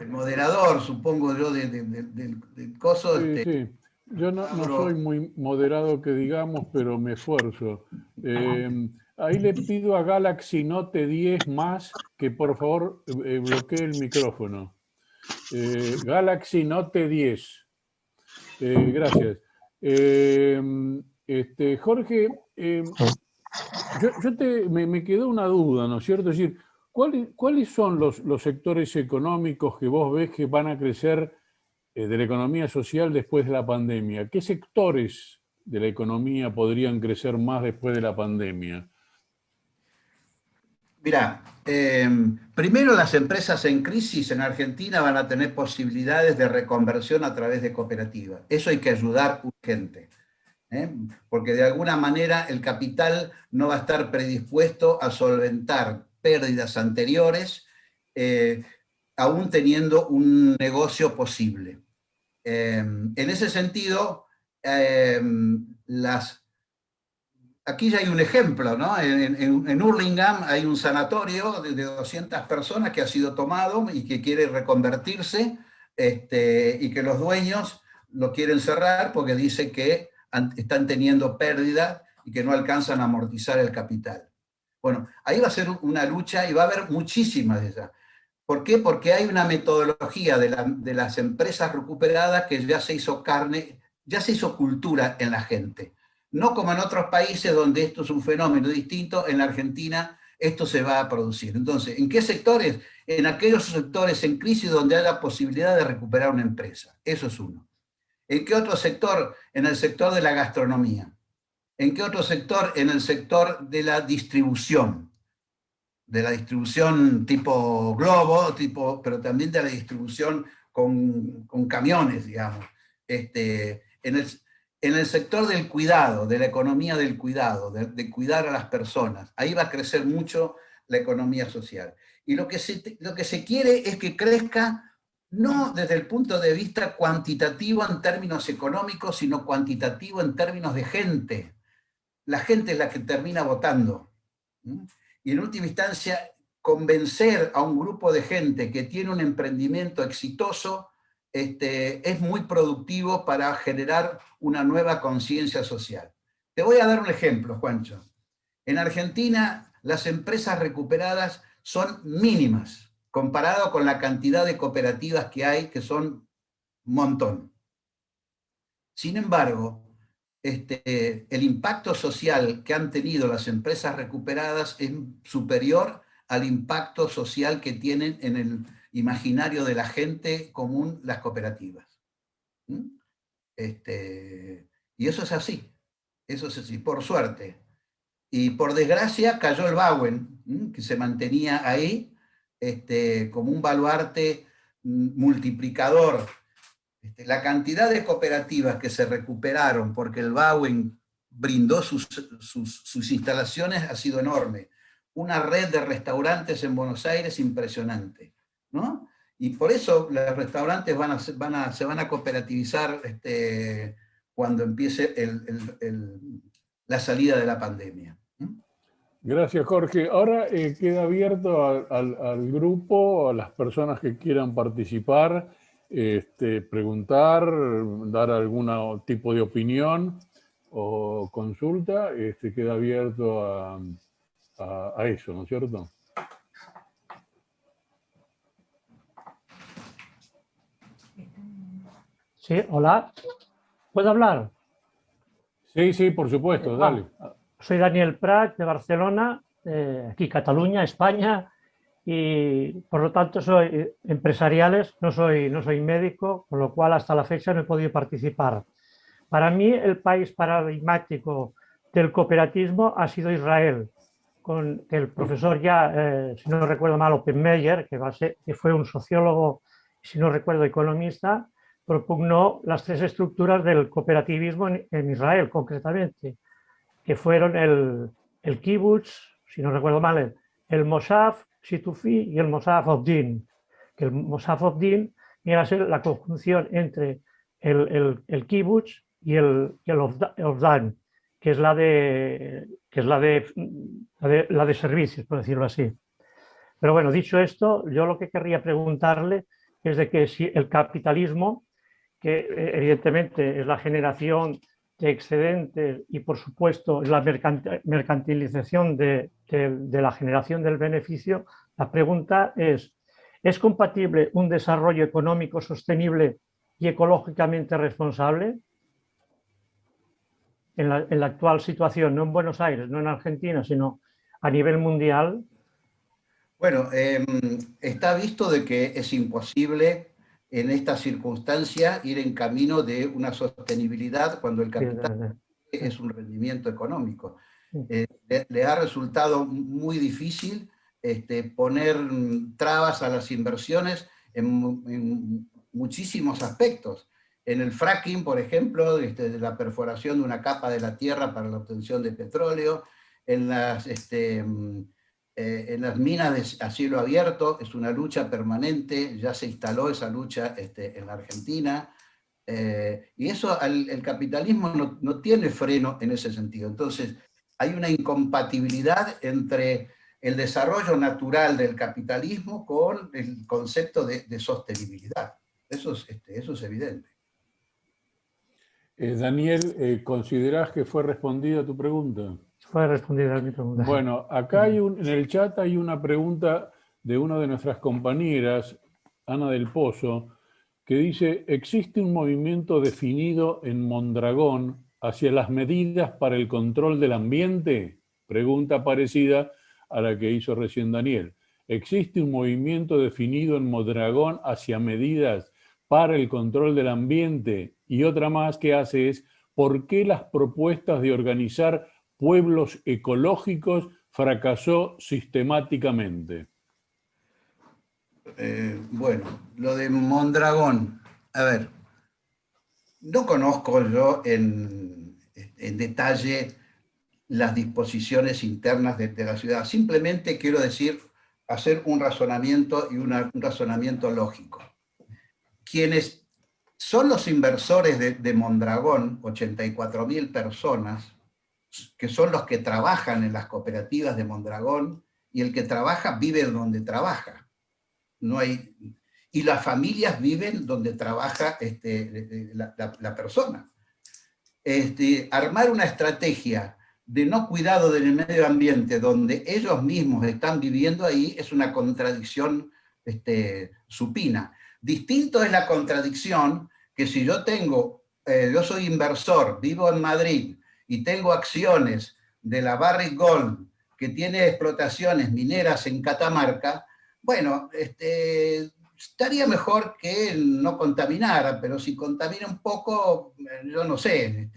moderador, supongo yo, del coso. Sí, sí. Yo no soy muy moderado que digamos, pero me esfuerzo. Ahí le pido a Galaxy Note 10 más que por favor bloquee el micrófono. Galaxy Note 10. Gracias. Jorge, me quedó una duda, ¿no es cierto? Es decir, ¿cuáles son los sectores económicos que vos ves que van a crecer de la economía social después de la pandemia? ¿Qué sectores de la economía podrían crecer más después de la pandemia? Mirá, primero las empresas en crisis en Argentina van a tener posibilidades de reconversión a través de cooperativas. Eso hay que ayudar urgente, porque de alguna manera el capital no va a estar predispuesto a solventar pérdidas anteriores, aún teniendo un negocio posible. En ese sentido, aquí ya hay un ejemplo, ¿no? En Hurlingham hay un sanatorio de 200 personas que ha sido tomado y que quiere reconvertirse, y que los dueños lo quieren cerrar porque dicen que están teniendo pérdida y que no alcanzan a amortizar el capital. Bueno, ahí va a ser una lucha y va a haber muchísimas de esas. ¿Por qué? Porque hay una metodología de las empresas recuperadas que ya se hizo carne, ya se hizo cultura en la gente. No como en otros países donde esto es un fenómeno distinto, en la Argentina esto se va a producir. Entonces, ¿en qué sectores? En aquellos sectores en crisis donde haya posibilidad de recuperar una empresa. Eso es uno. ¿En qué otro sector? En el sector de la gastronomía. ¿En qué otro sector? En el sector de la distribución tipo globo, pero también de la distribución con camiones, digamos. En el sector del cuidado, de la economía del cuidado, de cuidar a las personas, ahí va a crecer mucho la economía social. Y lo que se quiere es que crezca no desde el punto de vista cuantitativo en términos económicos, sino cuantitativo en términos de gente. La gente es la que termina votando. Y en última instancia, convencer a un grupo de gente que tiene un emprendimiento exitoso es muy productivo para generar una nueva conciencia social. Te voy a dar un ejemplo, Juancho. En Argentina, las empresas recuperadas son mínimas comparado con la cantidad de cooperativas que hay, que son un montón. Sin embargo, el impacto social que han tenido las empresas recuperadas es superior al impacto social que tienen en el imaginario de la gente común las cooperativas. Y eso es así, por suerte. Y por desgracia cayó el BAUEN, que se mantenía ahí como un baluarte multiplicador. La cantidad de cooperativas que se recuperaron porque el BAUEN brindó sus instalaciones ha sido enorme. Una red de restaurantes en Buenos Aires impresionante, ¿no? Y por eso los restaurantes se van a cooperativizar cuando empiece la salida de la pandemia. Gracias, Jorge. Ahora queda abierto al grupo, a las personas que quieran participar, preguntar, dar algún tipo de opinión o consulta. Queda abierto a eso, ¿no es cierto? Sí, hola. ¿Puedo hablar? Sí, sí, por supuesto, dale. Soy Daniel Prat, de Barcelona, aquí Cataluña, España, y por lo tanto soy empresariales, no soy médico, con lo cual hasta la fecha no he podido participar. Para mí el país paradigmático del cooperativismo ha sido Israel, con el profesor ya, si no recuerdo mal, Oppenheimer, que fue un sociólogo, si no recuerdo, economista, propugnó las tres estructuras del cooperativismo en Israel, concretamente, que fueron el kibbutz, si no recuerdo mal, el moshav shitufi y el moshav obdin, que el moshav obdin viene a ser la conjunción entre el kibbutz y el obdan, que es la de servicios, por decirlo así. Pero bueno, dicho esto, yo lo que querría preguntarle es de que si el capitalismo, que evidentemente es la generación de excedentes y por supuesto la mercantilización de la generación del beneficio, la pregunta ¿es compatible un desarrollo económico sostenible y ecológicamente responsable en la actual situación, no en Buenos Aires, no en Argentina, sino a nivel mundial? Bueno, está visto de que es imposible en esta circunstancia ir en camino de una sostenibilidad cuando el capital es un rendimiento económico. Le ha resultado muy difícil poner trabas a las inversiones en muchísimos aspectos. En el fracking, por ejemplo, de la perforación de una capa de la tierra para la obtención de petróleo, en las minas a cielo abierto, es una lucha permanente, ya se instaló esa lucha en la Argentina, y eso el capitalismo no tiene freno en ese sentido. Entonces, hay una incompatibilidad entre el desarrollo natural del capitalismo con el concepto de sostenibilidad. Eso es evidente. Daniel, ¿considerás que fue respondida tu pregunta? Fue respondida mi pregunta. Bueno, acá en el chat hay una pregunta de una de nuestras compañeras, Ana del Pozo, que dice: ¿existe un movimiento definido en Mondragón hacia las medidas para el control del ambiente? Pregunta parecida a la que hizo recién Daniel. ¿Existe un movimiento definido en Mondragón hacia medidas para el control del ambiente? Y otra más que hace es: ¿por qué las propuestas de organizar pueblos ecológicos fracasó sistemáticamente? Bueno, lo de Mondragón, a ver, no conozco yo en detalle las disposiciones internas de la ciudad, simplemente quiero decir, hacer un razonamiento y un razonamiento lógico. Quienes son los inversores de Mondragón, 84.000 personas, que son los que trabajan en las cooperativas de Mondragón, y el que trabaja vive donde trabaja. No hay, y las familias viven donde trabaja la persona. Armar una estrategia de no cuidado del medio ambiente donde ellos mismos están viviendo ahí es una contradicción supina. Distinto es la contradicción que si yo yo soy inversor, vivo en Madrid y tengo acciones de la Barrick Gold que tiene explotaciones mineras en Catamarca, bueno, estaría mejor que no contaminara, pero si contamina un poco, yo no sé,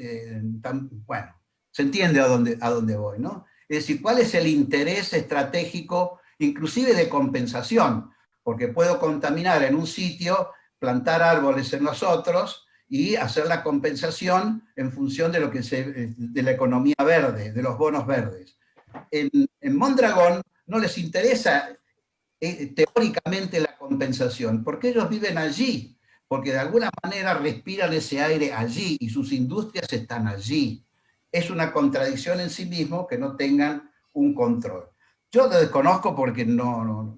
bueno, se entiende a dónde voy, ¿no? Es decir, ¿cuál es el interés estratégico, inclusive de compensación? Porque puedo contaminar en un sitio, plantar árboles en los otros y hacer la compensación en función de de la economía verde, de los bonos verdes. En Mondragón no les interesa teóricamente la compensación, porque ellos viven allí, porque de alguna manera respiran ese aire allí y sus industrias están allí. Es una contradicción en sí mismo que no tengan un control. Yo lo desconozco porque no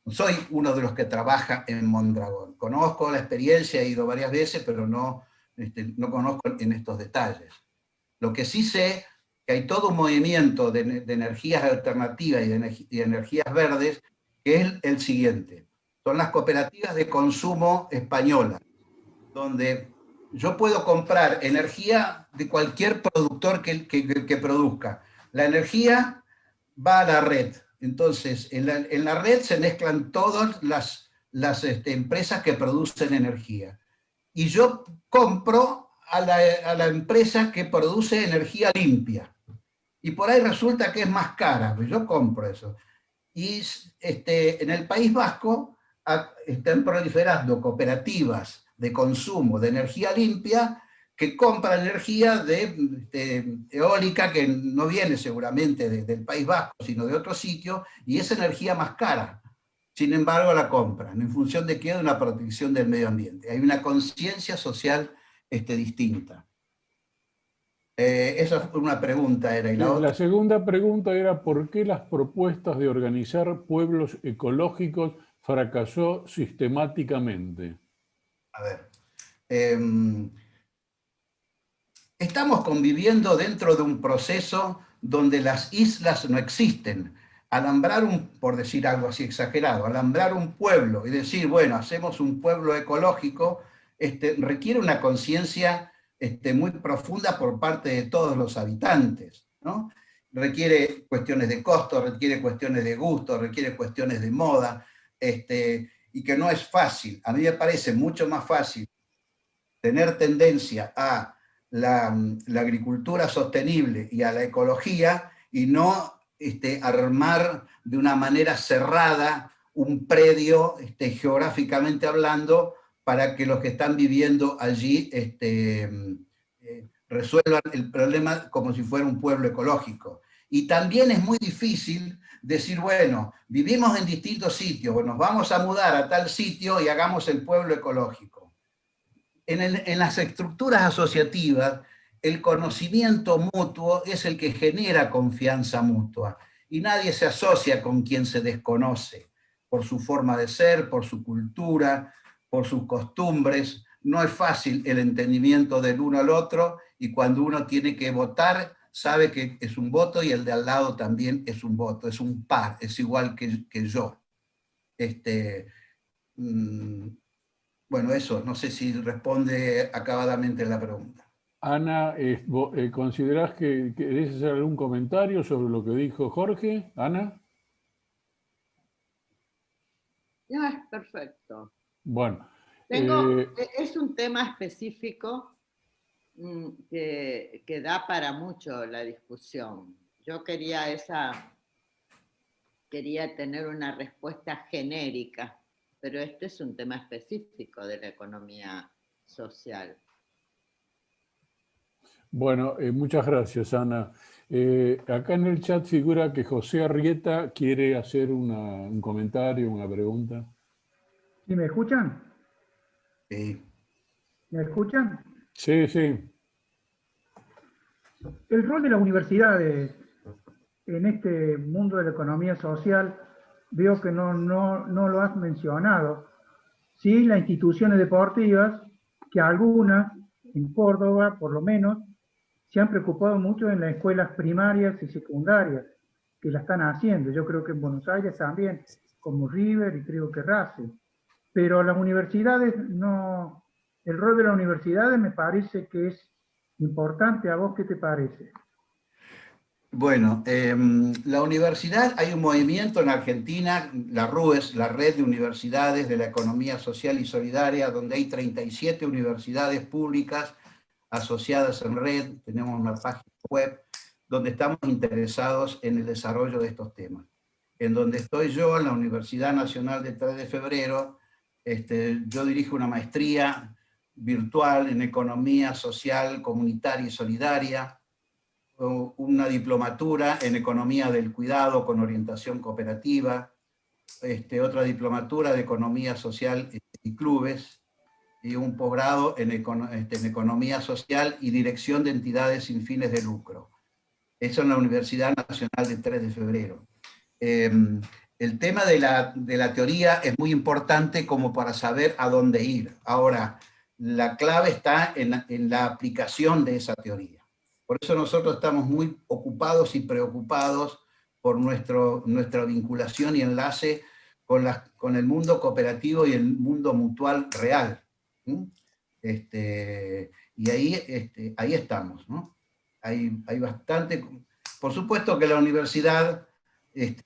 soy uno de los que trabaja en Mondragón. Conozco la experiencia, he ido varias veces, pero no conozco en estos detalles. Lo que sí sé que hay todo un movimiento de energías alternativas y de energías verdes, que es el siguiente. Son las cooperativas de consumo españolas, donde yo puedo comprar energía de cualquier productor que produzca. La energía va a la red. Entonces, en la red se mezclan todas las empresas que producen energía. Y yo compro a la empresa que produce energía limpia. Y por ahí resulta que es más cara, pues yo compro eso. Y en el País Vasco están proliferando cooperativas de consumo de energía limpia que compran energía eólica que no viene seguramente del País Vasco, sino de otro sitio, y es energía más cara. Sin embargo, la compran, en función de qué, de una protección del medio ambiente. Hay una conciencia social distinta. Esa fue una pregunta, era. ¿Y la otra? La segunda pregunta era ¿por qué las propuestas de organizar pueblos ecológicos fracasó sistemáticamente? A ver. Estamos conviviendo dentro de un proceso donde las islas no existen. Alambrar por decir algo así exagerado, alambrar un pueblo y decir, bueno, hacemos un pueblo ecológico, requiere una conciencia muy profunda por parte de todos los habitantes, ¿no? Requiere cuestiones de costo, requiere cuestiones de gusto, requiere cuestiones de moda, y que no es fácil. A mí me parece mucho más fácil tener tendencia a la agricultura sostenible y a la ecología, y no armar de una manera cerrada un predio geográficamente hablando para que los que están viviendo allí resuelvan el problema como si fuera un pueblo ecológico. Y también es muy difícil decir, bueno, vivimos en distintos sitios, nos vamos a mudar a tal sitio y hagamos el pueblo ecológico. En las estructuras asociativas, el conocimiento mutuo es el que genera confianza mutua, y nadie se asocia con quien se desconoce, por su forma de ser, por su cultura, por sus costumbres. No es fácil el entendimiento del uno al otro, y cuando uno tiene que votar, sabe que es un voto y el de al lado también es un voto, es un par, es igual que yo. Bueno, eso, no sé si responde acabadamente la pregunta. Ana, ¿considerás que querés hacer algún comentario sobre lo que dijo Jorge? Ana. Ya, es perfecto. Bueno. Es un tema específico que da para mucho la discusión. Yo quería tener una respuesta genérica, pero este es un tema específico de la economía social. Bueno, muchas gracias, Ana. Acá en el chat figura que José Arrieta quiere hacer un comentario, una pregunta. ¿Sí me escuchan? Sí. ¿Me escuchan? Sí, sí. El rol de las universidades en este mundo de la economía social, veo que no lo has mencionado. Sí, las instituciones deportivas, que algunas, en Córdoba por lo menos, se han preocupado mucho en las escuelas primarias y secundarias, que la están haciendo. Yo creo que en Buenos Aires también, como River y creo que Racing. Pero las universidades no... El rol de las universidades me parece que es importante. ¿A vos qué te parece? Bueno, la universidad, hay un movimiento en Argentina, la RUES, la Red de Universidades de la Economía Social y Solidaria, donde hay 37 universidades públicas asociadas en red. Tenemos una página web donde estamos interesados en el desarrollo de estos temas. En donde estoy yo, en la Universidad Nacional de 3 de Febrero, yo dirijo una maestría virtual en Economía Social, Comunitaria y Solidaria, una diplomatura en Economía del Cuidado con orientación cooperativa, otra diplomatura de Economía Social y Clubes, y un posgrado en Economía Social y Dirección de Entidades sin fines de lucro. Eso en la Universidad Nacional de 3 de Febrero. El tema de la teoría es muy importante como para saber a dónde ir. Ahora, la clave está en la aplicación de esa teoría. Por eso nosotros estamos muy ocupados y preocupados por nuestra vinculación y enlace con el mundo cooperativo y el mundo mutual real. Y ahí estamos, ¿no? Hay bastante... Por supuesto que la universidad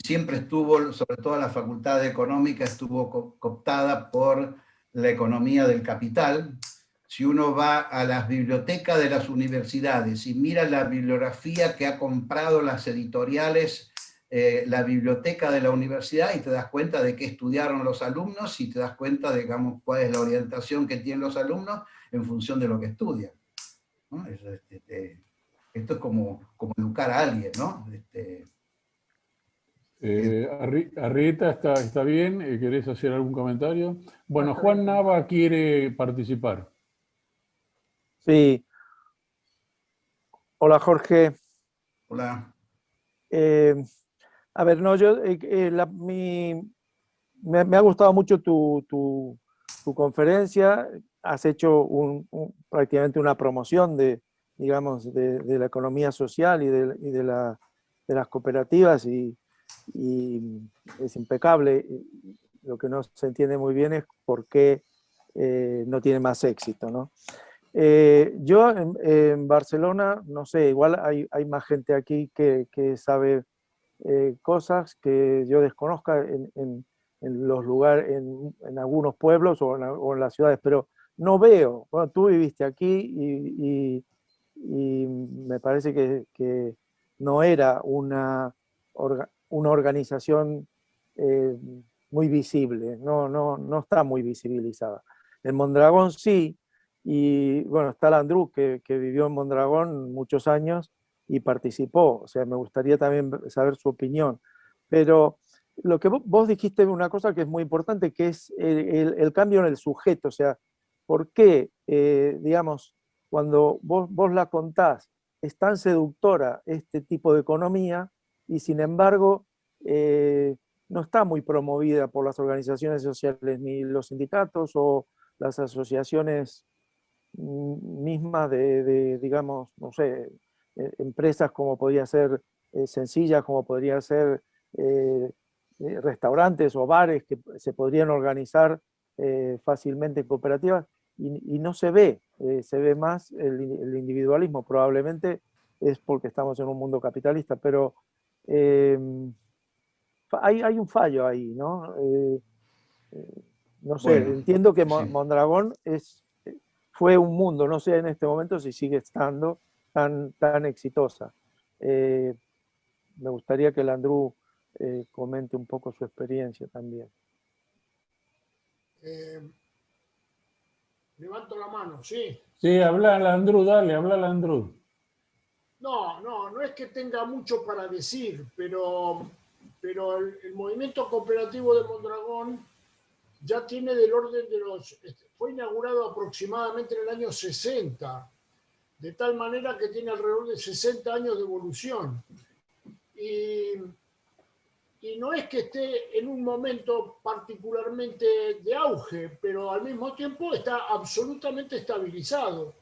siempre estuvo, sobre todo la facultad de económica, estuvo cooptada por la economía del capital. Si uno va a las bibliotecas de las universidades y mira la bibliografía que ha comprado las editoriales, la biblioteca de la universidad, y te das cuenta de qué estudiaron los alumnos y te das cuenta de, digamos, cuál es la orientación que tienen los alumnos en función de lo que estudian, ¿no? Esto es como educar a alguien, ¿no? Arrieta, está bien. ¿Querés hacer algún comentario? Bueno, Juan Nava quiere participar. Sí. Hola, Jorge. Hola. A ver, no, yo, me ha gustado mucho tu conferencia. Has hecho prácticamente una promoción de, digamos, de la economía social y de las cooperativas, y es impecable. Lo que no se entiende muy bien es por qué no tiene más éxito, ¿no? Yo en Barcelona, no sé, igual hay más gente aquí que sabe cosas que yo desconozca en los lugares, en algunos pueblos o en las ciudades, pero no veo. Bueno, tú viviste aquí y me parece que no era una organización muy visible, no está muy visibilizada. En Mondragón sí, y bueno, está Landru, que vivió en Mondragón muchos años y participó, o sea, me gustaría también saber su opinión. Pero lo que vos dijiste una cosa que es muy importante, que es el cambio en el sujeto, o sea, ¿por qué, digamos, cuando vos la contás, es tan seductora este tipo de economía y sin embargo no está muy promovida por las organizaciones sociales, ni los sindicatos o las asociaciones mismas digamos, no sé, empresas como podría ser sencillas, como podría ser restaurantes o bares que se podrían organizar fácilmente en cooperativas, y no se ve más el individualismo. Probablemente es porque estamos en un mundo capitalista, pero hay un fallo ahí, ¿no? No sé, Bueno, entiendo que sí. Mondragón fue un mundo, no sé en este momento si sigue estando tan exitosa. Me gustaría que Landru comente un poco su experiencia también. Levanto la mano, ¿sí? Sí, habla Landru, dale, habla Landru. No es que tenga mucho para decir, pero el movimiento cooperativo de Mondragón ya tiene del orden de fue inaugurado aproximadamente en el año 60, de tal manera que tiene alrededor de 60 años de evolución. Y no es que esté en un momento particularmente de auge, pero al mismo tiempo está absolutamente estabilizado.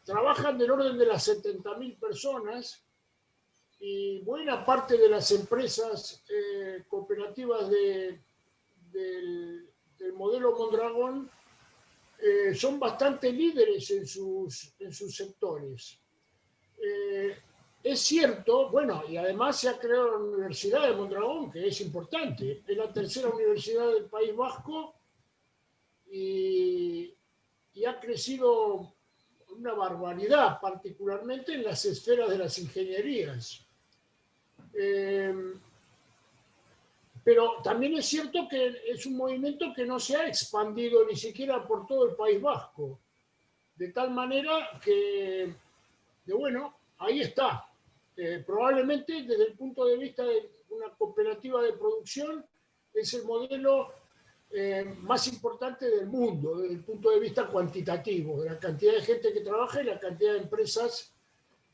Trabajan del orden de las 70.000 personas, y buena parte de las empresas cooperativas del modelo Mondragón son bastante líderes en sus sectores. Es cierto, bueno, y además se ha creado la Universidad de Mondragón, que es importante, es la tercera universidad del País Vasco, y ha crecido una barbaridad, particularmente en las esferas de las ingenierías. Pero también es cierto que es un movimiento que no se ha expandido ni siquiera por todo el País Vasco, de tal manera que bueno, ahí está. Probablemente desde el punto de vista de una cooperativa de producción es el modelo más importante del mundo, desde el punto de vista cuantitativo, de la cantidad de gente que trabaja y la cantidad de empresas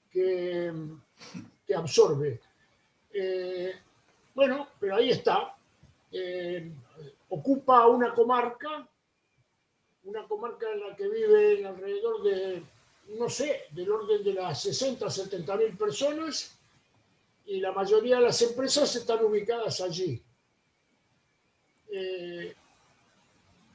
que absorbe. Bueno, pero ahí está. Ocupa una comarca en la que viven alrededor de, no sé, del orden de las 60, 70.000 personas, y la mayoría de las empresas están ubicadas allí.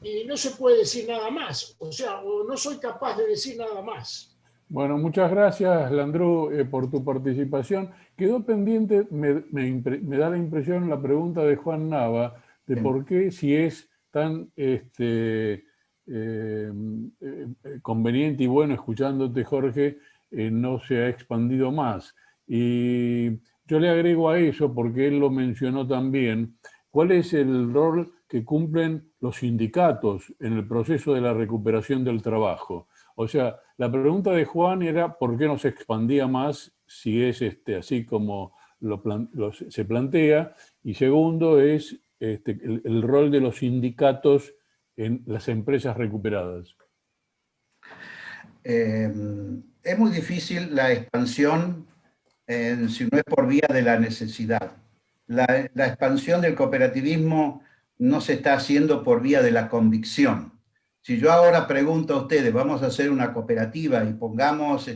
Y no se puede decir nada más, o sea, o no soy capaz de decir nada más. Bueno, muchas gracias, Landru, por tu participación. Quedó pendiente, me da la impresión, la pregunta de Juan Nava, de por qué, si es tan conveniente y bueno, escuchándote, Jorge, no se ha expandido más. Y yo le agrego a eso, porque él lo mencionó también, ¿cuál es el rol que cumplen los sindicatos en el proceso de la recuperación del trabajo? O sea, la pregunta de Juan era por qué no se expandía más, si es así como se plantea, y segundo es el rol de los sindicatos en las empresas recuperadas. Es muy difícil la expansión si no es por vía de la necesidad. La expansión del cooperativismo no se está haciendo por vía de la convicción. Si yo ahora pregunto a ustedes, vamos a hacer una cooperativa y pongamos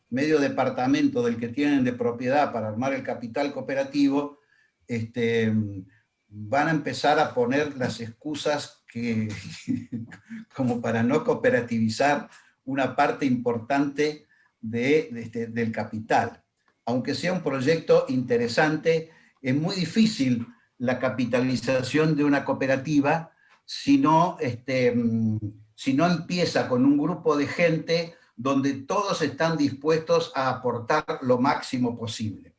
medio departamento del que tienen de propiedad para armar el capital cooperativo, van a empezar a poner las excusas como para no cooperativizar una parte importante del capital. Aunque sea un proyecto interesante, es muy difícil la capitalización de una cooperativa si no empieza con un grupo de gente donde todos están dispuestos a aportar lo máximo posible.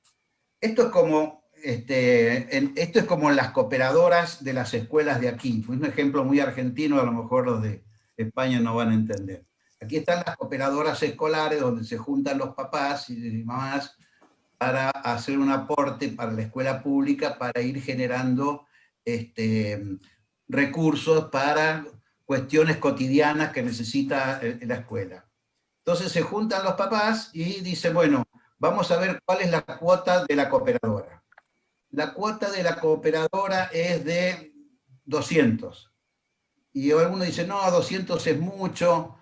Esto es como las cooperadoras de las escuelas de aquí. Fue un ejemplo muy argentino, a lo mejor los de España no van a entender. Aquí están las cooperadoras escolares donde se juntan los papás y mamás para hacer un aporte para la escuela pública, para ir generando recursos para cuestiones cotidianas que necesita la escuela. Entonces se juntan los papás y dicen, bueno, vamos a ver cuál es la cuota de la cooperadora. La cuota de la cooperadora es de 200. Y alguno dice, no, 200 es mucho,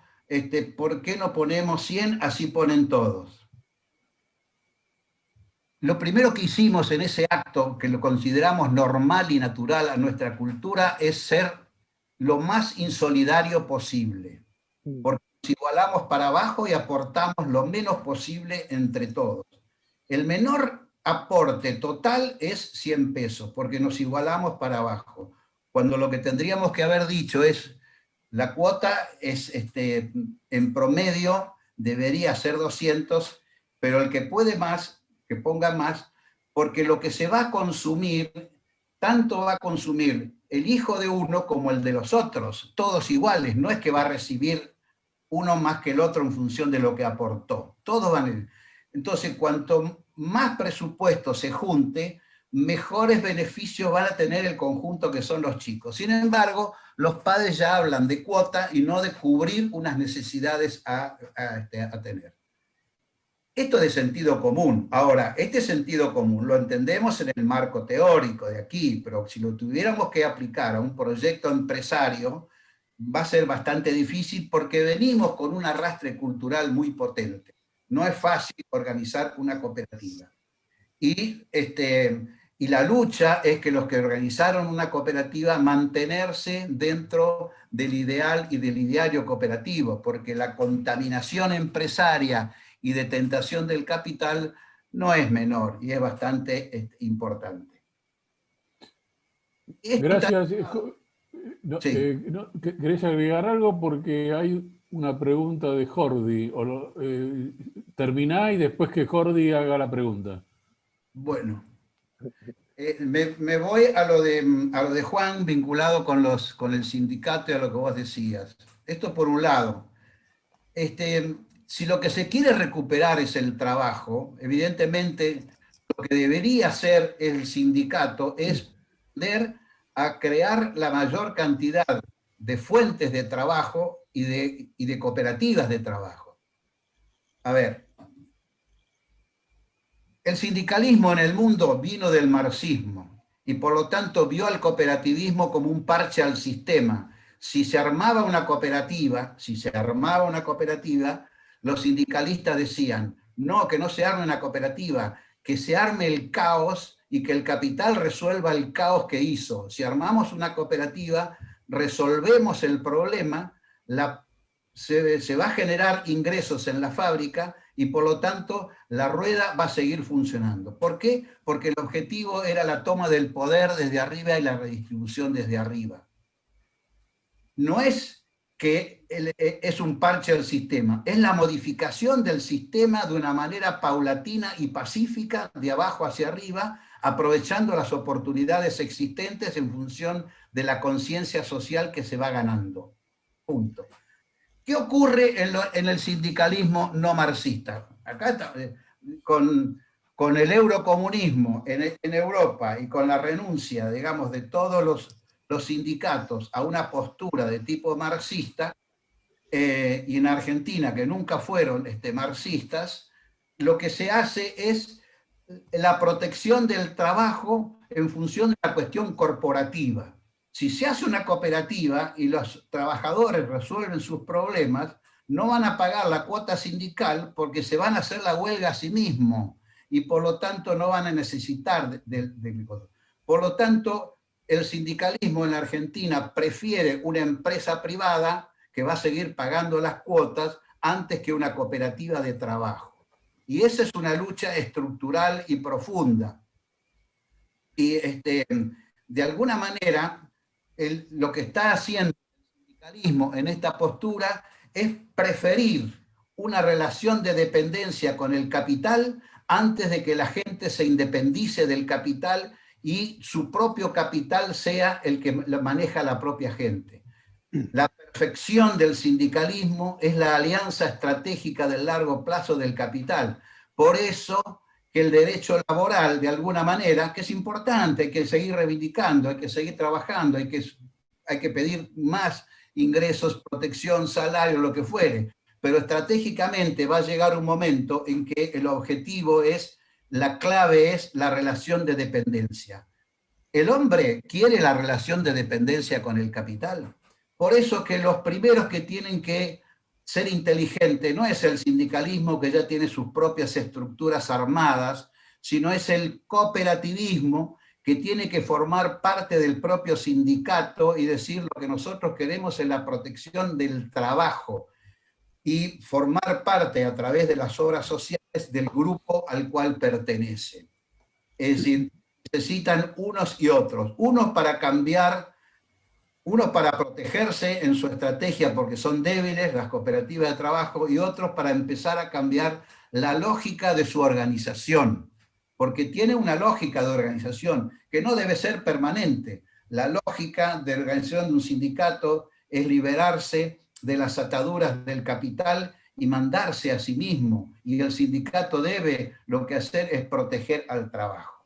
¿por qué no ponemos 100? Así ponen todos. Lo primero que hicimos en ese acto, que lo consideramos normal y natural a nuestra cultura, es ser lo más insolidario posible. Porque nos igualamos para abajo y aportamos lo menos posible entre todos. El menor aporte total es 100 pesos, porque nos igualamos para abajo. Cuando lo que tendríamos que haber dicho es, la cuota es, en promedio, debería ser 200, pero el que puede más, que ponga más, porque lo que se va a consumir, tanto va a consumir el hijo de uno como el de los otros, todos iguales, no es que va a recibir uno más que el otro en función de lo que aportó, todos van a ir. Entonces, cuanto más presupuesto se junte, mejores beneficios van a tener el conjunto que son los chicos. Sin embargo, los padres ya hablan de cuota y no de cubrir unas necesidades a tener. Esto es de sentido común. Ahora, este sentido común lo entendemos en el marco teórico de aquí, pero si lo tuviéramos que aplicar a un proyecto empresario, va a ser bastante difícil porque venimos con un arrastre cultural muy potente. No es fácil organizar una cooperativa. Y la lucha es que los que organizaron una cooperativa mantenerse dentro del ideal y del ideario cooperativo, porque la contaminación empresaria y de tentación del capital no es menor y es bastante importante. Gracias. Sí. ¿Querés agregar algo? Porque hay una pregunta de Jordi. Terminá y después que Jordi haga la pregunta. Bueno, me voy a lo de Juan vinculado con el sindicato y a lo que vos decías. Esto por un lado. Si lo que se quiere recuperar es el trabajo, evidentemente lo que debería hacer el sindicato es poder a crear la mayor cantidad de fuentes de trabajo y de cooperativas de trabajo. A ver, el sindicalismo en el mundo vino del marxismo y por lo tanto vio al cooperativismo como un parche al sistema. Si se armaba una cooperativa, los sindicalistas decían, no, que no se arme una cooperativa, que se arme el caos y que el capital resuelva el caos que hizo. Si armamos una cooperativa, resolvemos el problema, la se va a generar ingresos en la fábrica y por lo tanto la rueda va a seguir funcionando. ¿Por qué? Porque el objetivo era la toma del poder desde arriba y la redistribución desde arriba. No es que es un parche del sistema, es la modificación del sistema de una manera paulatina y pacífica, de abajo hacia arriba, aprovechando las oportunidades existentes en función de la conciencia social que se va ganando. Punto. ¿Qué ocurre en el sindicalismo no marxista? Acá está, con el eurocomunismo en Europa y con la renuncia, digamos, de todos los sindicatos a una postura de tipo marxista, y en Argentina, que nunca fueron marxistas, lo que se hace es la protección del trabajo en función de la cuestión corporativa. Si se hace una cooperativa y los trabajadores resuelven sus problemas, no van a pagar la cuota sindical porque se van a hacer la huelga a sí mismos y por lo tanto no van a necesitar Por lo tanto, el sindicalismo en la Argentina prefiere una empresa privada que va a seguir pagando las cuotas antes que una cooperativa de trabajo. Y esa es una lucha estructural y profunda. Y de alguna manera, lo que está haciendo el sindicalismo en esta postura es preferir una relación de dependencia con el capital antes de que la gente se independice del capital y su propio capital sea el que maneja la propia gente. La perfección del sindicalismo es la alianza estratégica del largo plazo del capital. Por eso que el derecho laboral, de alguna manera, que es importante, hay que seguir reivindicando, hay que seguir trabajando, hay que pedir más ingresos, protección, salario, lo que fuere, pero estratégicamente va a llegar un momento en que el objetivo es, la clave es la relación de dependencia. El hombre quiere la relación de dependencia con el capital. Por eso que los primeros que tienen que ser inteligentes no es el sindicalismo que ya tiene sus propias estructuras armadas, sino es el cooperativismo que tiene que formar parte del propio sindicato y decir lo que nosotros queremos es la protección del trabajo y formar parte a través de las obras sociales del grupo al cual pertenece. Es decir, necesitan unos y otros, unos para cambiar, unos para protegerse en su estrategia porque son débiles, las cooperativas de trabajo, y otros para empezar a cambiar la lógica de su organización, porque tiene una lógica de organización que no debe ser permanente. La lógica de organización de un sindicato es liberarse de las ataduras del capital y mandarse a sí mismo, y el sindicato debe lo que hacer es proteger al trabajo.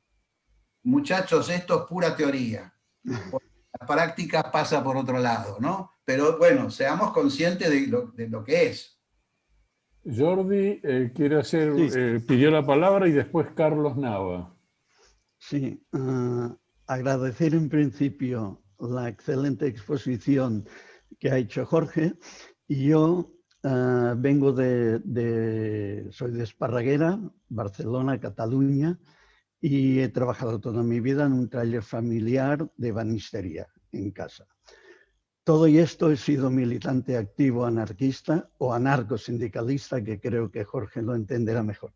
Muchachos, esto es pura teoría. La práctica pasa por otro lado, ¿no? Pero bueno, seamos conscientes de lo que es. Jordi pidió la palabra y después Carlos Nava. Sí, agradecer en principio la excelente exposición que ha hecho Jorge. Y yo soy de Esparraguera, Barcelona, Cataluña, y he trabajado toda mi vida en un taller familiar de ebanistería en casa. Todo esto he sido militante activo anarquista o anarcosindicalista, que creo que Jorge lo entenderá mejor.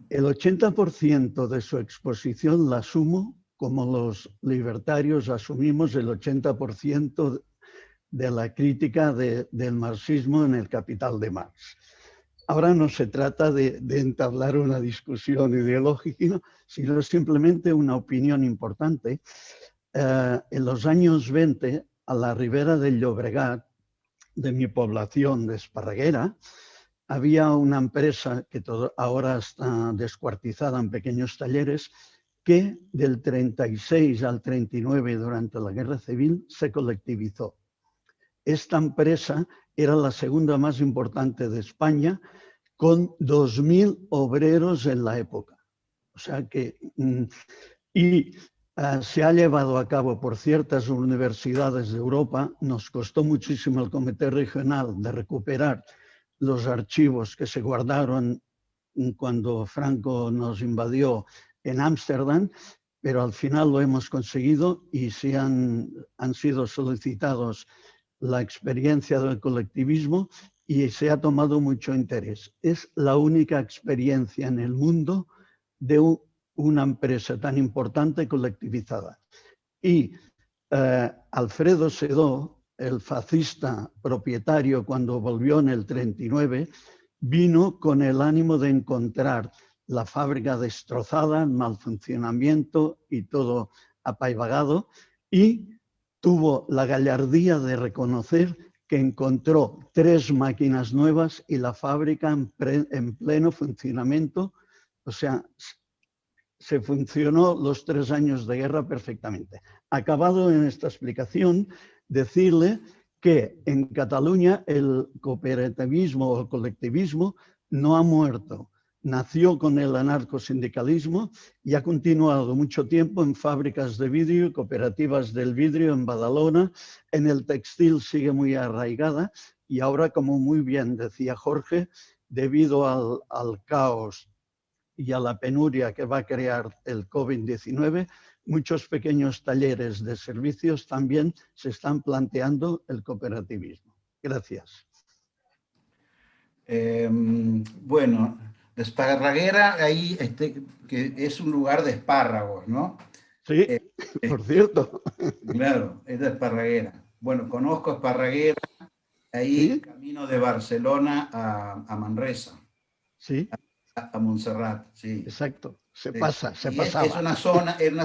El 80% de su exposición la asumo como los libertarios asumimos el 80% de la crítica del marxismo en el Capital de Marx. Ahora no se trata de entablar una discusión ideológica, sino simplemente una opinión importante. En los años 20, a la ribera del Llobregat, de mi población de Esparraguera, había una empresa que ahora está descuartizada en pequeños talleres, que del 36 al 39, durante la Guerra Civil, se colectivizó. Esta empresa era la segunda más importante de España, con 2.000 obreros en la época. O sea que... se ha llevado a cabo por ciertas universidades de Europa. Nos costó muchísimo al Comité Regional de recuperar los archivos que se guardaron cuando Franco nos invadió en Ámsterdam, pero al final lo hemos conseguido y sí han sido solicitados la experiencia del colectivismo y se ha tomado mucho interés. Es la única experiencia en el mundo de una empresa tan importante colectivizada. Y Alfredo Sedó, el fascista propietario, cuando volvió en el 39, vino con el ánimo de encontrar la fábrica destrozada, en mal funcionamiento y todo apaivagado, y tuvo la gallardía de reconocer que encontró 3 máquinas nuevas y la fábrica en pleno funcionamiento. O sea, se funcionó los 3 años de guerra perfectamente. Acabado en esta explicación, decirle que en Cataluña el cooperativismo o el colectivismo no ha muerto. Nació con el anarcosindicalismo y ha continuado mucho tiempo en fábricas de vidrio, cooperativas del vidrio en Badalona, en el textil sigue muy arraigada y ahora, como muy bien decía Jorge, debido al caos y a la penuria que va a crear el COVID-19, muchos pequeños talleres de servicios también se están planteando el cooperativismo. Gracias. Bueno, de Esparraguera, ahí que es un lugar de espárragos, ¿no? Sí, por cierto. Claro, es de Esparraguera. Bueno, conozco Esparraguera, ahí ¿Sí? camino de Barcelona a Manresa. Sí. A Montserrat, sí. Exacto, se Sí. pasaba. Es una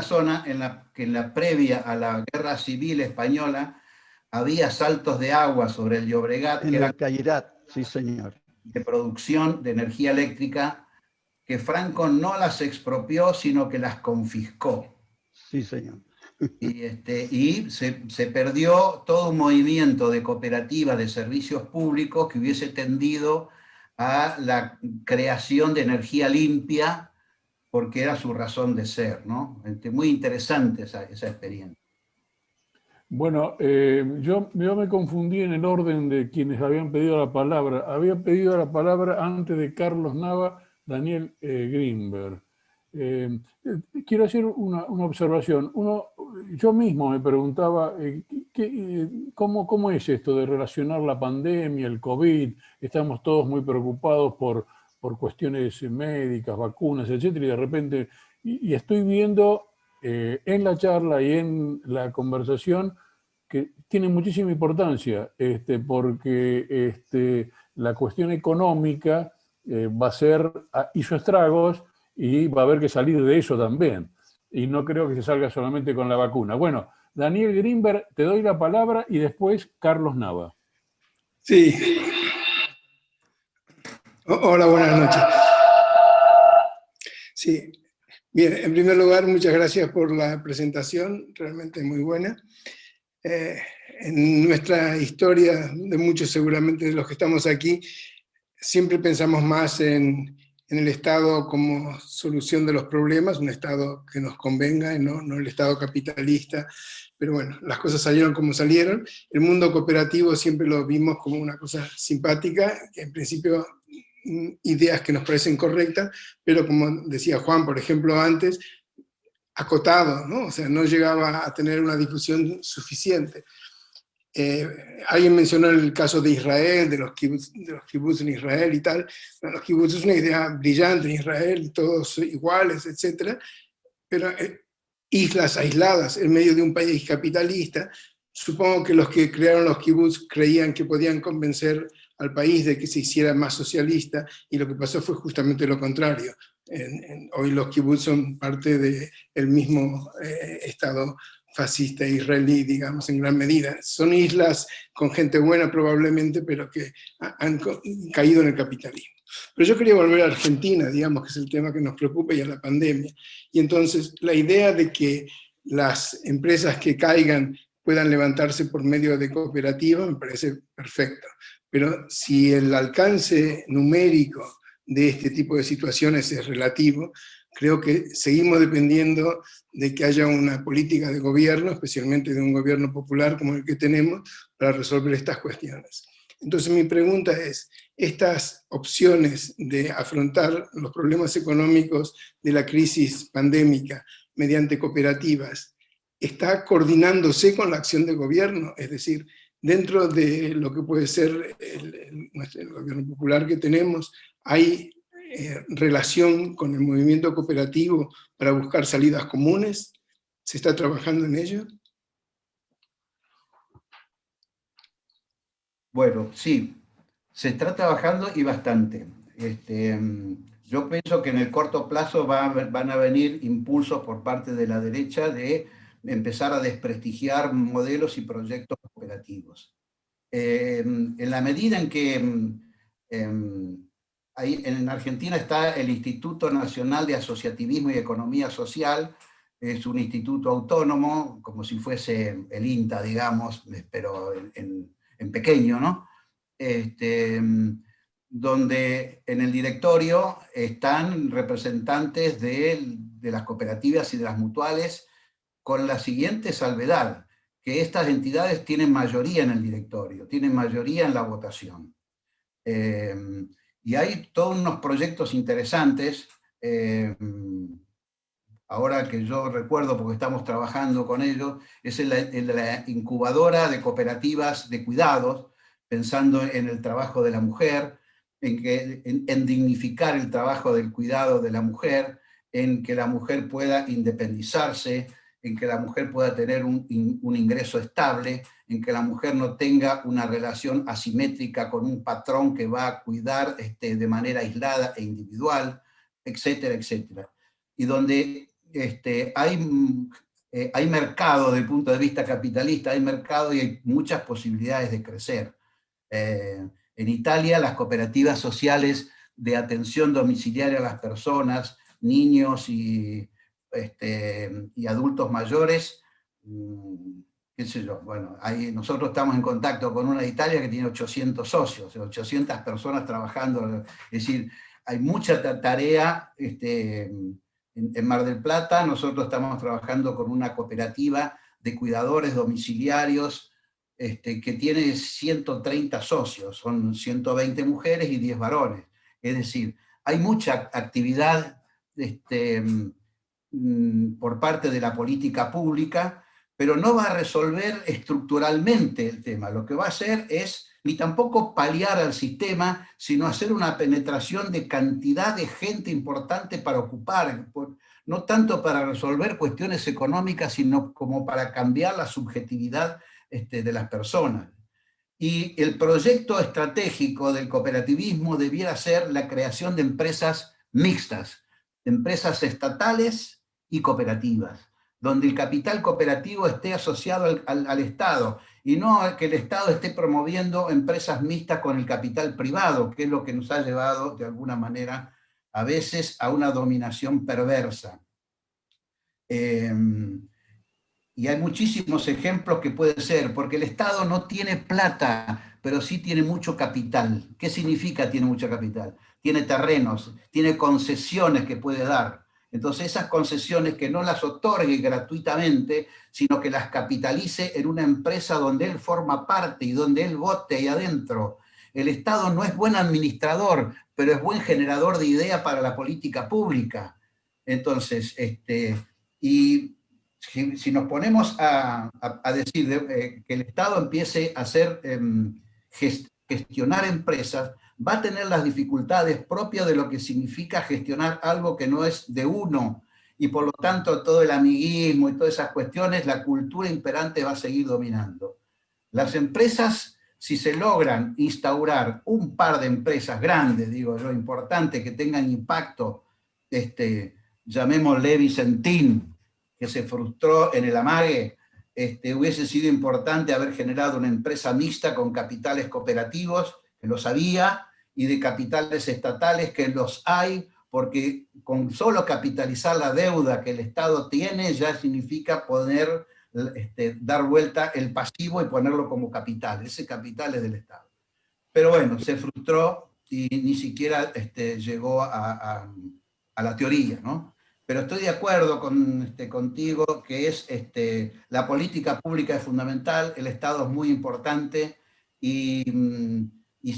zona en la que en la previa a la Guerra Civil Española había saltos de agua sobre el Llobregat, En que el eran Cairat, sí señor. de producción de energía eléctrica, que Franco no las expropió, sino que las confiscó. Sí señor. Y se perdió todo un movimiento de cooperativas de servicios públicos que hubiese tendido a la creación de energía limpia, porque era su razón de ser, ¿no? Muy interesante esa experiencia. Bueno, yo me confundí en el orden de quienes habían pedido la palabra. Había pedido la palabra antes de Carlos Nava, Daniel Grimberg. Quiero hacer una observación. Yo mismo me preguntaba ¿cómo es esto de relacionar la pandemia, el COVID? Estamos todos muy preocupados por cuestiones médicas, vacunas, etcétera, y de repente, y estoy viendo en la charla y en la conversación que tiene muchísima importancia, porque la cuestión económica hizo estragos y va a haber que salir de eso también. Y no creo que se salga solamente con la vacuna. Bueno, Daniel Grimberg, te doy la palabra y después Carlos Nava. Sí. Hola, buenas noches. Sí. Bien, en primer lugar, muchas gracias por la presentación, realmente muy buena. En nuestra historia, de muchos seguramente de los que estamos aquí, siempre pensamos más en el Estado como solución de los problemas, un Estado que nos convenga, no el Estado capitalista, pero bueno, las cosas salieron como salieron. El mundo cooperativo siempre lo vimos como una cosa simpática, que en principio ideas que nos parecen correctas, pero como decía Juan, por ejemplo, antes, acotado, ¿no? O sea, no llegaba a tener una difusión suficiente. Alguien mencionó el caso de Israel, de los kibbutz en Israel y tal. Bueno, los kibbutz es una idea brillante en Israel, todos iguales, etc. Pero islas aisladas en medio de un país capitalista, supongo que los que crearon los kibbutz creían que podían convencer al país de que se hiciera más socialista, y lo que pasó fue justamente lo contrario. Hoy los kibbutz son parte del mismo Estado fascista israelí, digamos, en gran medida. Son islas con gente buena probablemente, pero que han caído en el capitalismo. Pero yo quería volver a Argentina, digamos, que es el tema que nos preocupa, y a la pandemia. Y entonces la idea de que las empresas que caigan puedan levantarse por medio de cooperativas me parece perfecto. Pero si el alcance numérico de este tipo de situaciones es relativo, creo que seguimos dependiendo de que haya una política de gobierno, especialmente de un gobierno popular como el que tenemos, para resolver estas cuestiones. Entonces mi pregunta es, estas opciones de afrontar los problemas económicos de la crisis pandémica mediante cooperativas, ¿está coordinándose con la acción de gobierno? Es decir, dentro de lo que puede ser el gobierno popular que tenemos, hay relación con el movimiento cooperativo para buscar salidas comunes. ¿Se está trabajando en ello? Bueno, sí, se está trabajando y bastante. Yo pienso que en el corto plazo van a venir impulsos por parte de la derecha de empezar a desprestigiar modelos y proyectos cooperativos. En la medida en que en Argentina está el Instituto Nacional de Asociativismo y Economía Social, es un instituto autónomo, como si fuese el INTA, digamos, pero en pequeño, ¿no? Donde en el directorio están representantes de las cooperativas y de las mutuales, con la siguiente salvedad, que estas entidades tienen mayoría en el directorio, tienen mayoría en la votación. Y hay todos unos proyectos interesantes, ahora que yo recuerdo porque estamos trabajando con ellos, es la incubadora de cooperativas de cuidados, pensando en el trabajo de la mujer, en dignificar el trabajo del cuidado de la mujer, en que la mujer pueda independizarse, en que la mujer pueda tener un ingreso estable, en que la mujer no tenga una relación asimétrica con un patrón que va a cuidar de manera aislada e individual, etcétera, etcétera. Y donde hay mercado desde el punto de vista capitalista, hay mercado y hay muchas posibilidades de crecer. En Italia, las cooperativas sociales de atención domiciliaria a las personas, niños y adultos mayores, qué sé yo, bueno, nosotros estamos en contacto con una de Italia que tiene 800 socios, 800 personas trabajando, es decir, hay mucha tarea. En Mar del Plata nosotros estamos trabajando con una cooperativa de cuidadores domiciliarios que tiene 130 socios, son 120 mujeres y 10 varones. Es decir, hay mucha actividad por parte de la política pública, pero no va a resolver estructuralmente el tema. Lo que va a hacer es ni tampoco paliar al sistema, sino hacer una penetración de cantidad de gente importante para ocupar, no tanto para resolver cuestiones económicas, sino como para cambiar la subjetividad de las personas. Y el proyecto estratégico del cooperativismo debiera ser la creación de empresas mixtas, empresas estatales y cooperativas, donde el capital cooperativo esté asociado al Estado, y no que el Estado esté promoviendo empresas mixtas con el capital privado, que es lo que nos ha llevado, de alguna manera, a veces a una dominación perversa. Y hay muchísimos ejemplos que puede ser, porque el Estado no tiene plata, pero sí tiene mucho capital. ¿Qué significa tiene mucho capital? Tiene terrenos, tiene concesiones que puede dar. Entonces esas concesiones que no las otorgue gratuitamente, sino que las capitalice en una empresa donde él forma parte y donde él vote ahí adentro. El Estado no es buen administrador, pero es buen generador de ideas para la política pública. Entonces, y si nos ponemos a decir que el Estado empiece a gestionar empresas, va a tener las dificultades propias de lo que significa gestionar algo que no es de uno, y por lo tanto todo el amiguismo y todas esas cuestiones, la cultura imperante va a seguir dominando. Las empresas, si se logran instaurar un par de empresas grandes, digo yo, importantes, que tengan impacto, llamémosle Vicentín, que se frustró en el amague, hubiese sido importante haber generado una empresa mixta con capitales cooperativos, que los había, y de capitales estatales, que los hay, porque con solo capitalizar la deuda que el Estado tiene ya significa poder dar vuelta el pasivo y ponerlo como capital. Ese capital es del Estado. Pero bueno, se frustró y ni siquiera llegó a la teoría, ¿no? Pero estoy de acuerdo contigo que la política pública es fundamental, el Estado es muy importante, y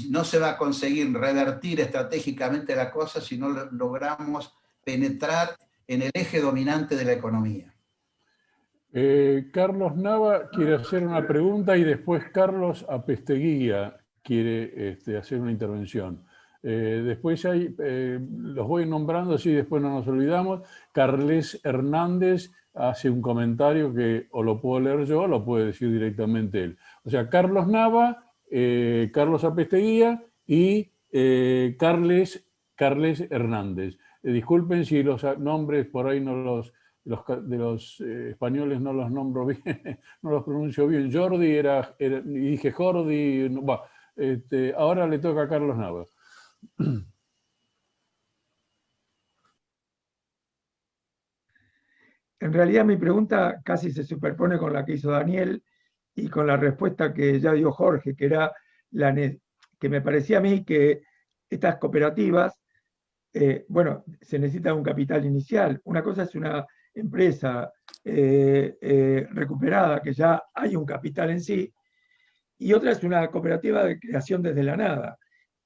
no se va a conseguir revertir estratégicamente la cosa si no logramos penetrar en el eje dominante de la economía. Carlos Nava quiere hacer una pregunta y después Carlos Apesteguía quiere hacer una intervención. Después hay, los voy nombrando, así después no nos olvidamos. Carles Hernández hace un comentario que o lo puedo leer yo o lo puede decir directamente él. O sea, Carlos Nava, Carlos Apesteguía y Carles Hernández. Disculpen si los nombres por ahí no de los españoles no los nombro bien, no los pronuncio bien. Jordi y dije Jordi. Bueno, ahora le toca a Carlos Nava. En realidad mi pregunta casi se superpone con la que hizo Daniel y con la respuesta que ya dio Jorge, que era que me parecía a mí que estas cooperativas, bueno, se necesita un capital inicial. Una cosa es una empresa recuperada, que ya hay un capital en sí, y otra es una cooperativa de creación desde la nada,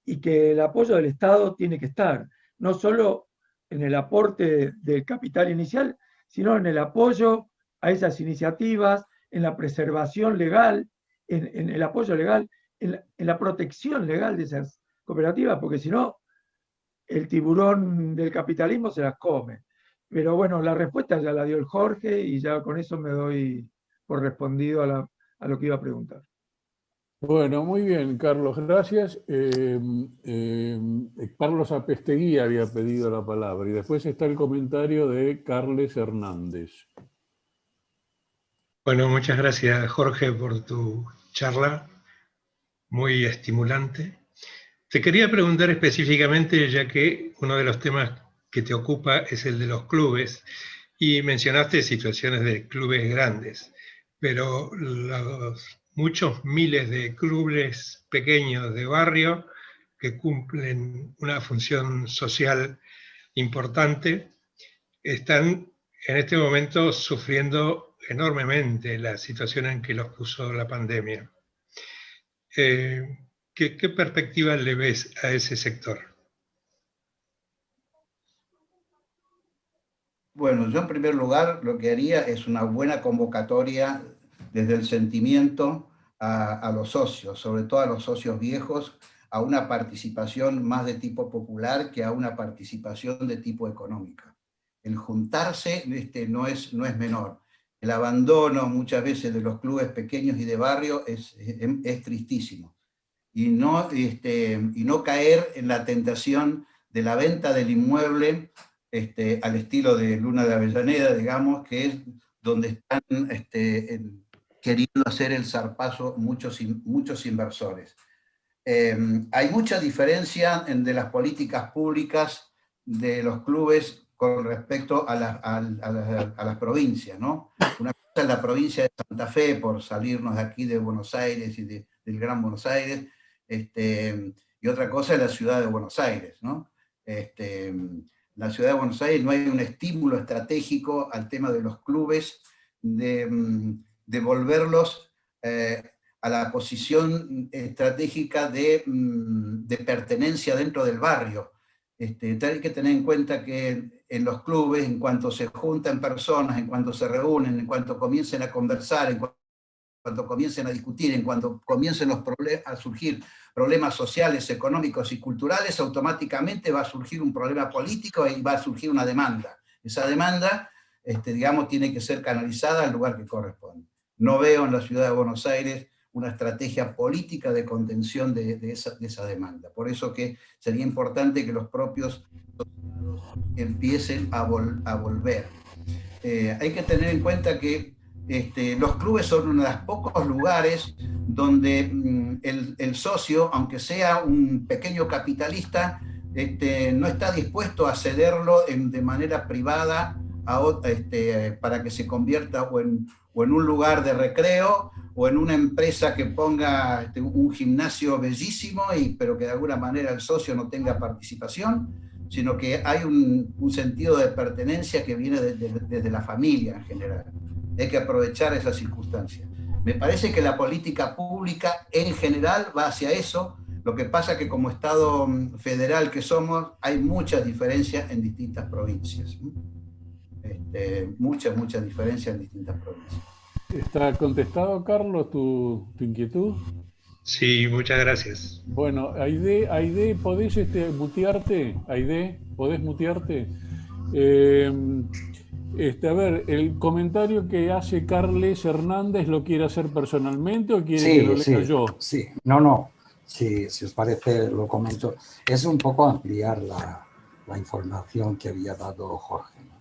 y que el apoyo del Estado tiene que estar, no solo en el aporte del capital inicial, sino en el apoyo a esas iniciativas, en la preservación legal, en el apoyo legal, en la protección legal de esas cooperativas, porque si no, el tiburón del capitalismo se las come. Pero bueno, la respuesta ya la dio el Jorge y ya con eso me doy por respondido a lo que iba a preguntar. Bueno, muy bien, Carlos, gracias. Carlos Apesteguía había pedido la palabra y después está el comentario de Carles Hernández. Bueno, muchas gracias, Jorge, por tu charla, muy estimulante. Te quería preguntar específicamente, ya que uno de los temas que te ocupa es el de los clubes, y mencionaste situaciones de clubes grandes, pero los muchos miles de clubes pequeños de barrio que cumplen una función social importante están en este momento sufriendo enormemente la situación en que los puso la pandemia. ¿Qué perspectiva le ves a ese sector? Bueno, yo en primer lugar lo que haría es una buena convocatoria desde el sentimiento a los socios, sobre todo a los socios viejos, a una participación más de tipo popular que a una participación de tipo económica. El juntarse no es menor. El abandono muchas veces de los clubes pequeños y de barrio es tristísimo. Y no caer en la tentación de la venta del inmueble al estilo de Luna de Avellaneda, digamos, que es donde están queriendo hacer el zarpazo muchos inversores. Hay mucha diferencia de las políticas públicas de los clubes con respecto a las provincias, ¿no? Una cosa es la provincia de Santa Fe, por salirnos de aquí de Buenos Aires y del Gran Buenos Aires, y otra cosa es la ciudad de Buenos Aires, ¿no? La ciudad de Buenos Aires no hay un estímulo estratégico al tema de los clubes, de volverlos a la posición estratégica de pertenencia dentro del barrio. Hay que tener en cuenta que en los clubes, en cuanto se juntan personas, en cuanto se reúnen, en cuanto comiencen a conversar, en cuanto comiencen a discutir, en cuanto comiencen a surgir problemas sociales, económicos y culturales, automáticamente va a surgir un problema político y va a surgir una demanda. Esa demanda, digamos, tiene que ser canalizada al lugar que corresponde. No veo en la ciudad de Buenos Aires una estrategia política de contención de esa demanda. Por eso que sería importante que los propios asociados empiecen a volver. Hay que tener en cuenta que los clubes son uno de los pocos lugares donde el socio, aunque sea un pequeño capitalista, no está dispuesto a cederlo de manera privada para que se convierta o en un lugar de recreo o en una empresa que ponga un gimnasio bellísimo, pero que de alguna manera el socio no tenga participación, sino que hay un sentido de pertenencia que viene desde la familia en general. Hay que aprovechar esa circunstancia. Me parece que la política pública en general va hacia eso. Lo que pasa es que como Estado federal que somos, hay muchas diferencias en distintas provincias. muchas diferencias en distintas provincias. ¿Está contestado, Carlos, tu inquietud? Sí, muchas gracias. Bueno, Aide, ¿podés mutearte? Aide, ¿podés mutearte? A ver, el comentario que hace Carles Hernández, ¿lo quiere hacer personalmente o quiere que lo lea yo? Sí, no. Si os parece, lo comento. Es un poco ampliar la información que había dado Jorge, ¿no?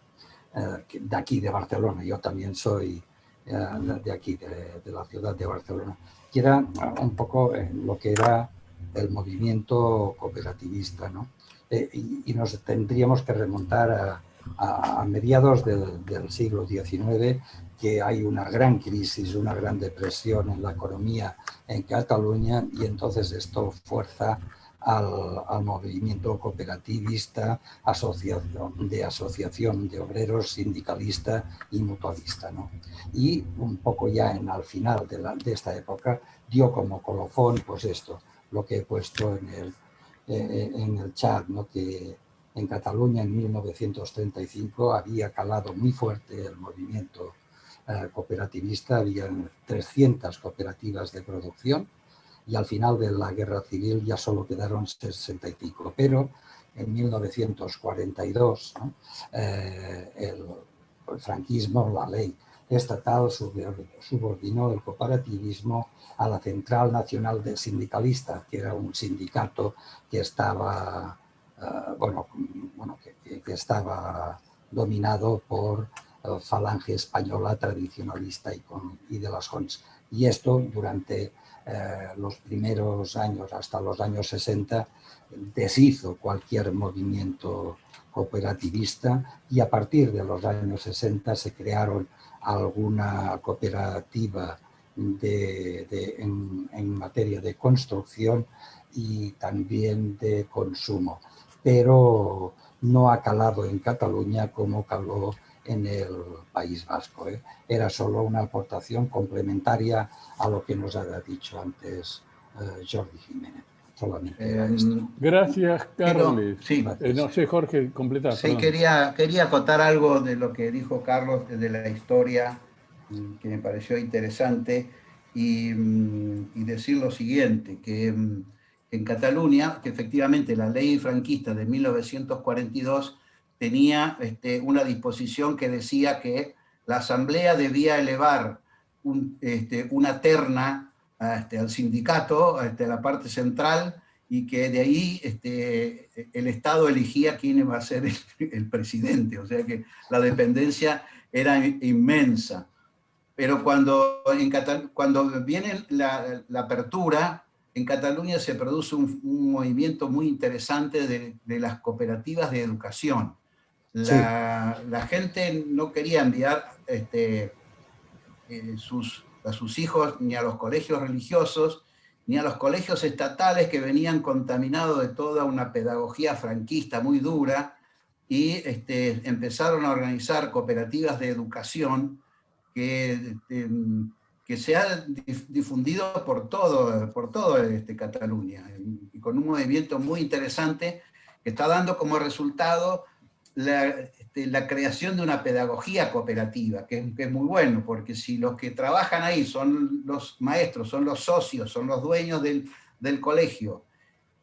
De aquí, de Barcelona. Yo también soy de aquí, de la ciudad de Barcelona. Que era un poco lo que era el movimiento cooperativista, ¿no? Y nos tendríamos que remontar a mediados del siglo XIX, que hay una gran crisis, una gran depresión en la economía en Cataluña, y entonces esto fuerza al movimiento cooperativista, asociación de obreros, sindicalista y mutualista, ¿no? Y un poco ya al final de esta época dio como colofón, pues esto, lo que he puesto en el chat, ¿no? Que en Cataluña en 1935 había calado muy fuerte el movimiento cooperativista, había 300 cooperativas de producción, y al final de la guerra civil ya solo quedaron 65. Pero en 1942, ¿no? El franquismo, la ley estatal, subordinó el cooperativismo a la Central Nacional de Sindicalistas, que era un sindicato que estaba, que estaba dominado por Falange Española tradicionalista y de las Jons. Y esto durante los primeros años, hasta los años 60, deshizo cualquier movimiento cooperativista, y a partir de los años 60 se crearon alguna cooperativa en materia de construcción y también de consumo, pero no ha calado en Cataluña como caló en el País Vasco. Era solo una aportación complementaria a lo que nos ha dicho antes Jordi Jiménez. Solamente era esto. Gracias, Carles. Sí. No sé, Jorge, completar. Sí, quería acotar algo de lo que dijo Carlos de la historia, que me pareció interesante, y decir lo siguiente, que en Cataluña, que efectivamente la ley franquista de 1942 tenía una disposición que decía que la Asamblea debía elevar una terna al sindicato, a la parte central, y que de ahí el Estado elegía quién iba a ser el presidente, o sea que la dependencia era inmensa. Pero cuando viene la apertura, en Cataluña se produce un movimiento muy interesante de las cooperativas de educación. La gente no quería enviar a sus hijos ni a los colegios religiosos, ni a los colegios estatales, que venían contaminados de toda una pedagogía franquista muy dura, y empezaron a organizar cooperativas de educación que se ha difundido por todo Cataluña, y con un movimiento muy interesante que está dando como resultado la creación de una pedagogía cooperativa, que es muy bueno, porque si los que trabajan ahí son los maestros, son los socios, son los dueños del colegio,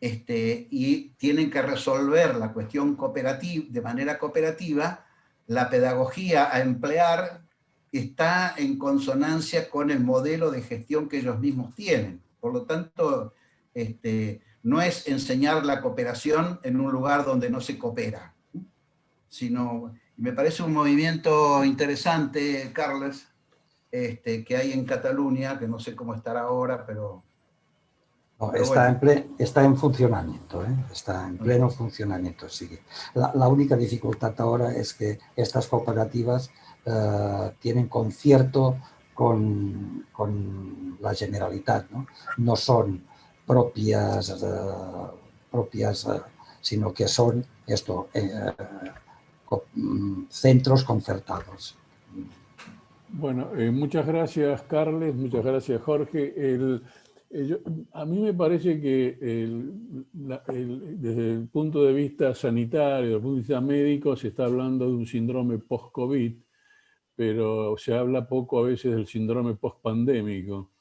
y tienen que resolver la cuestión cooperativa de manera cooperativa, la pedagogía a emplear está en consonancia con el modelo de gestión que ellos mismos tienen. Por lo tanto, no es enseñar la cooperación en un lugar donde no se coopera, sino, me parece un movimiento interesante, Carles, que hay en Cataluña, que no sé cómo estará ahora, pero... Está en funcionamiento, está en pleno funcionamiento, sigue. La única dificultad ahora es que estas cooperativas tienen concierto con la Generalitat, ¿no? No son propias, sino que son centros concertados. Bueno, muchas gracias, Carles, muchas gracias, Jorge. A mí me parece que desde el punto de vista sanitario, desde el punto de vista médico, se está hablando de un síndrome post-COVID, pero se habla poco a veces del síndrome post-pandémico,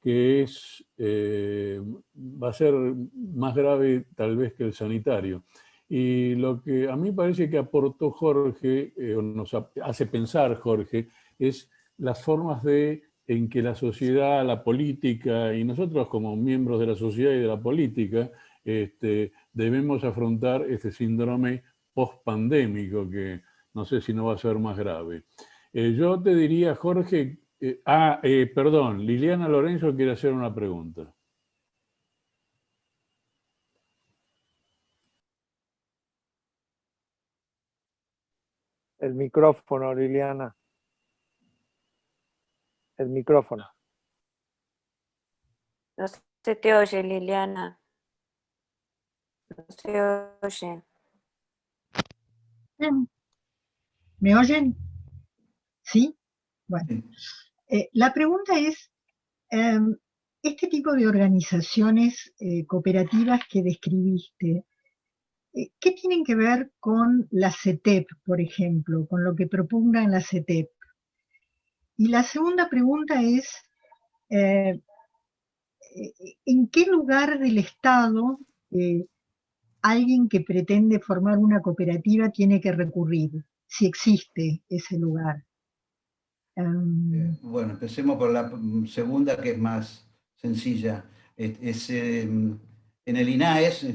que va a ser más grave tal vez que el sanitario. Y lo que a mí parece que aportó Jorge, o nos hace pensar Jorge, es las formas en que la sociedad, la política y nosotros como miembros de la sociedad y de la política debemos afrontar este síndrome post-pandémico que no sé si no va a ser más grave. Yo te diría, Jorge, perdón, Liliana Lorenzo quiere hacer una pregunta. El micrófono, Liliana. El micrófono. No se te oye, Liliana. No se oye. ¿Me oyen? ¿Sí? Bueno. La pregunta es, este tipo de organizaciones cooperativas que describiste, ¿qué tienen que ver con la CETEP, por ejemplo, con lo que propugnan la CETEP? Y la segunda pregunta es, ¿en qué lugar del Estado alguien que pretende formar una cooperativa tiene que recurrir, si existe ese lugar? Bueno, empecemos por la segunda, que es más sencilla. En el INAES,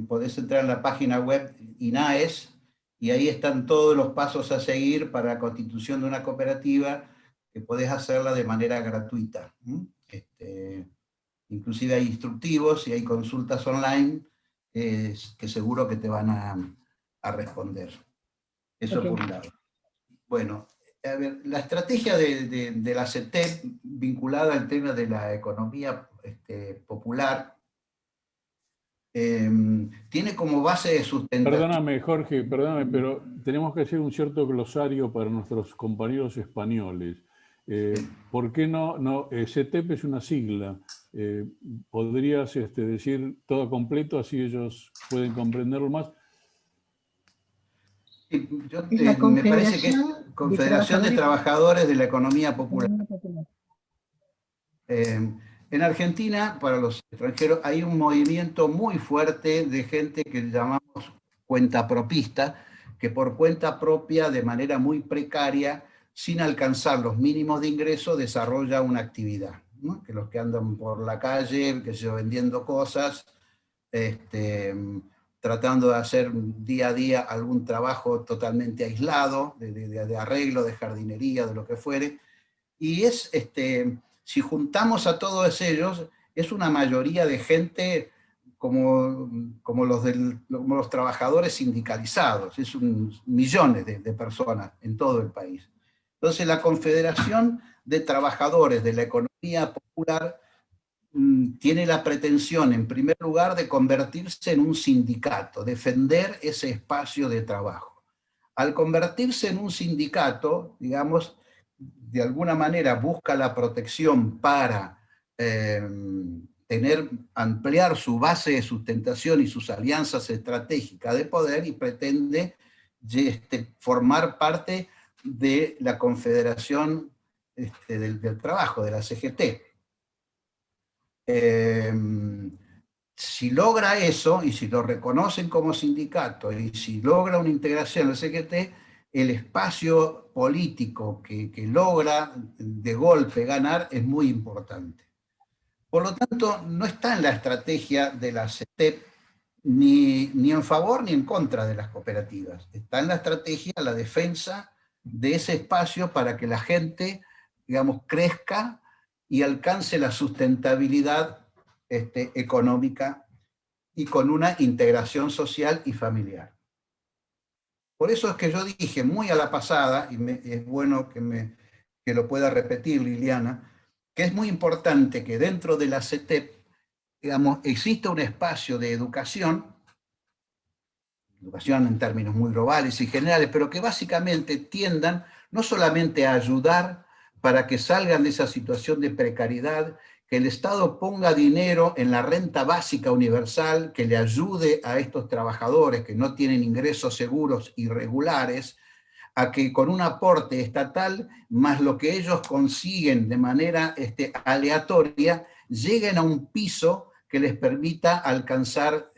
podés entrar en la página web INAES, y ahí están todos los pasos a seguir para la constitución de una cooperativa, que podés hacerla de manera gratuita. Inclusive hay instructivos y hay consultas online que seguro que te van a responder. Eso por un lado. Bueno, a ver, la estrategia de la CETEP vinculada al tema de la economía popular tiene como base de sustentabilidad. Perdóname, Jorge, perdóname, pero tenemos que hacer un cierto glosario para nuestros compañeros españoles. ¿Por qué no? CETEP es una sigla. ¿Podrías decir todo completo, así ellos pueden comprenderlo más? Me parece que es Confederación de Trabajadores de la Economía Popular. En Argentina, para los extranjeros, hay un movimiento muy fuerte de gente que llamamos cuentapropista, que por cuenta propia, de manera muy precaria, sin alcanzar los mínimos de ingreso, desarrolla una actividad, ¿no? Que los que andan por la calle, que se vendiendo cosas, tratando de hacer día a día algún trabajo totalmente aislado, de arreglo, de jardinería, de lo que fuere. Y si juntamos a todos ellos, es una mayoría de gente como los trabajadores sindicalizados, es millones de personas en todo el país. Entonces la Confederación de Trabajadores de la Economía Popular tiene la pretensión, en primer lugar, de convertirse en un sindicato, defender ese espacio de trabajo. Al convertirse en un sindicato, digamos, de alguna manera busca la protección para ampliar su base de sustentación y sus alianzas estratégicas de poder, y pretende formar parte de la Confederación del Trabajo, de la CGT. Si logra eso, y si lo reconocen como sindicato, y si logra una integración del CGT, el espacio político que logra de golpe ganar es muy importante. Por lo tanto, no está en la estrategia de la CETEP ni en favor ni en contra de las cooperativas. Está en la estrategia la defensa de ese espacio para que la gente, digamos, crezca y alcance la sustentabilidad económica y con una integración social y familiar. Por eso es que yo dije muy a la pasada, y es bueno que lo pueda repetir Liliana, que es muy importante que dentro de la CETEP, digamos, exista un espacio de educación en términos muy globales y generales, pero que básicamente tiendan no solamente a ayudar para que salgan de esa situación de precariedad que el Estado ponga dinero en la renta básica universal que le ayude a estos trabajadores que no tienen ingresos seguros y regulares, a que con un aporte estatal, más lo que ellos consiguen de manera aleatoria, lleguen a un piso que les permita alcanzar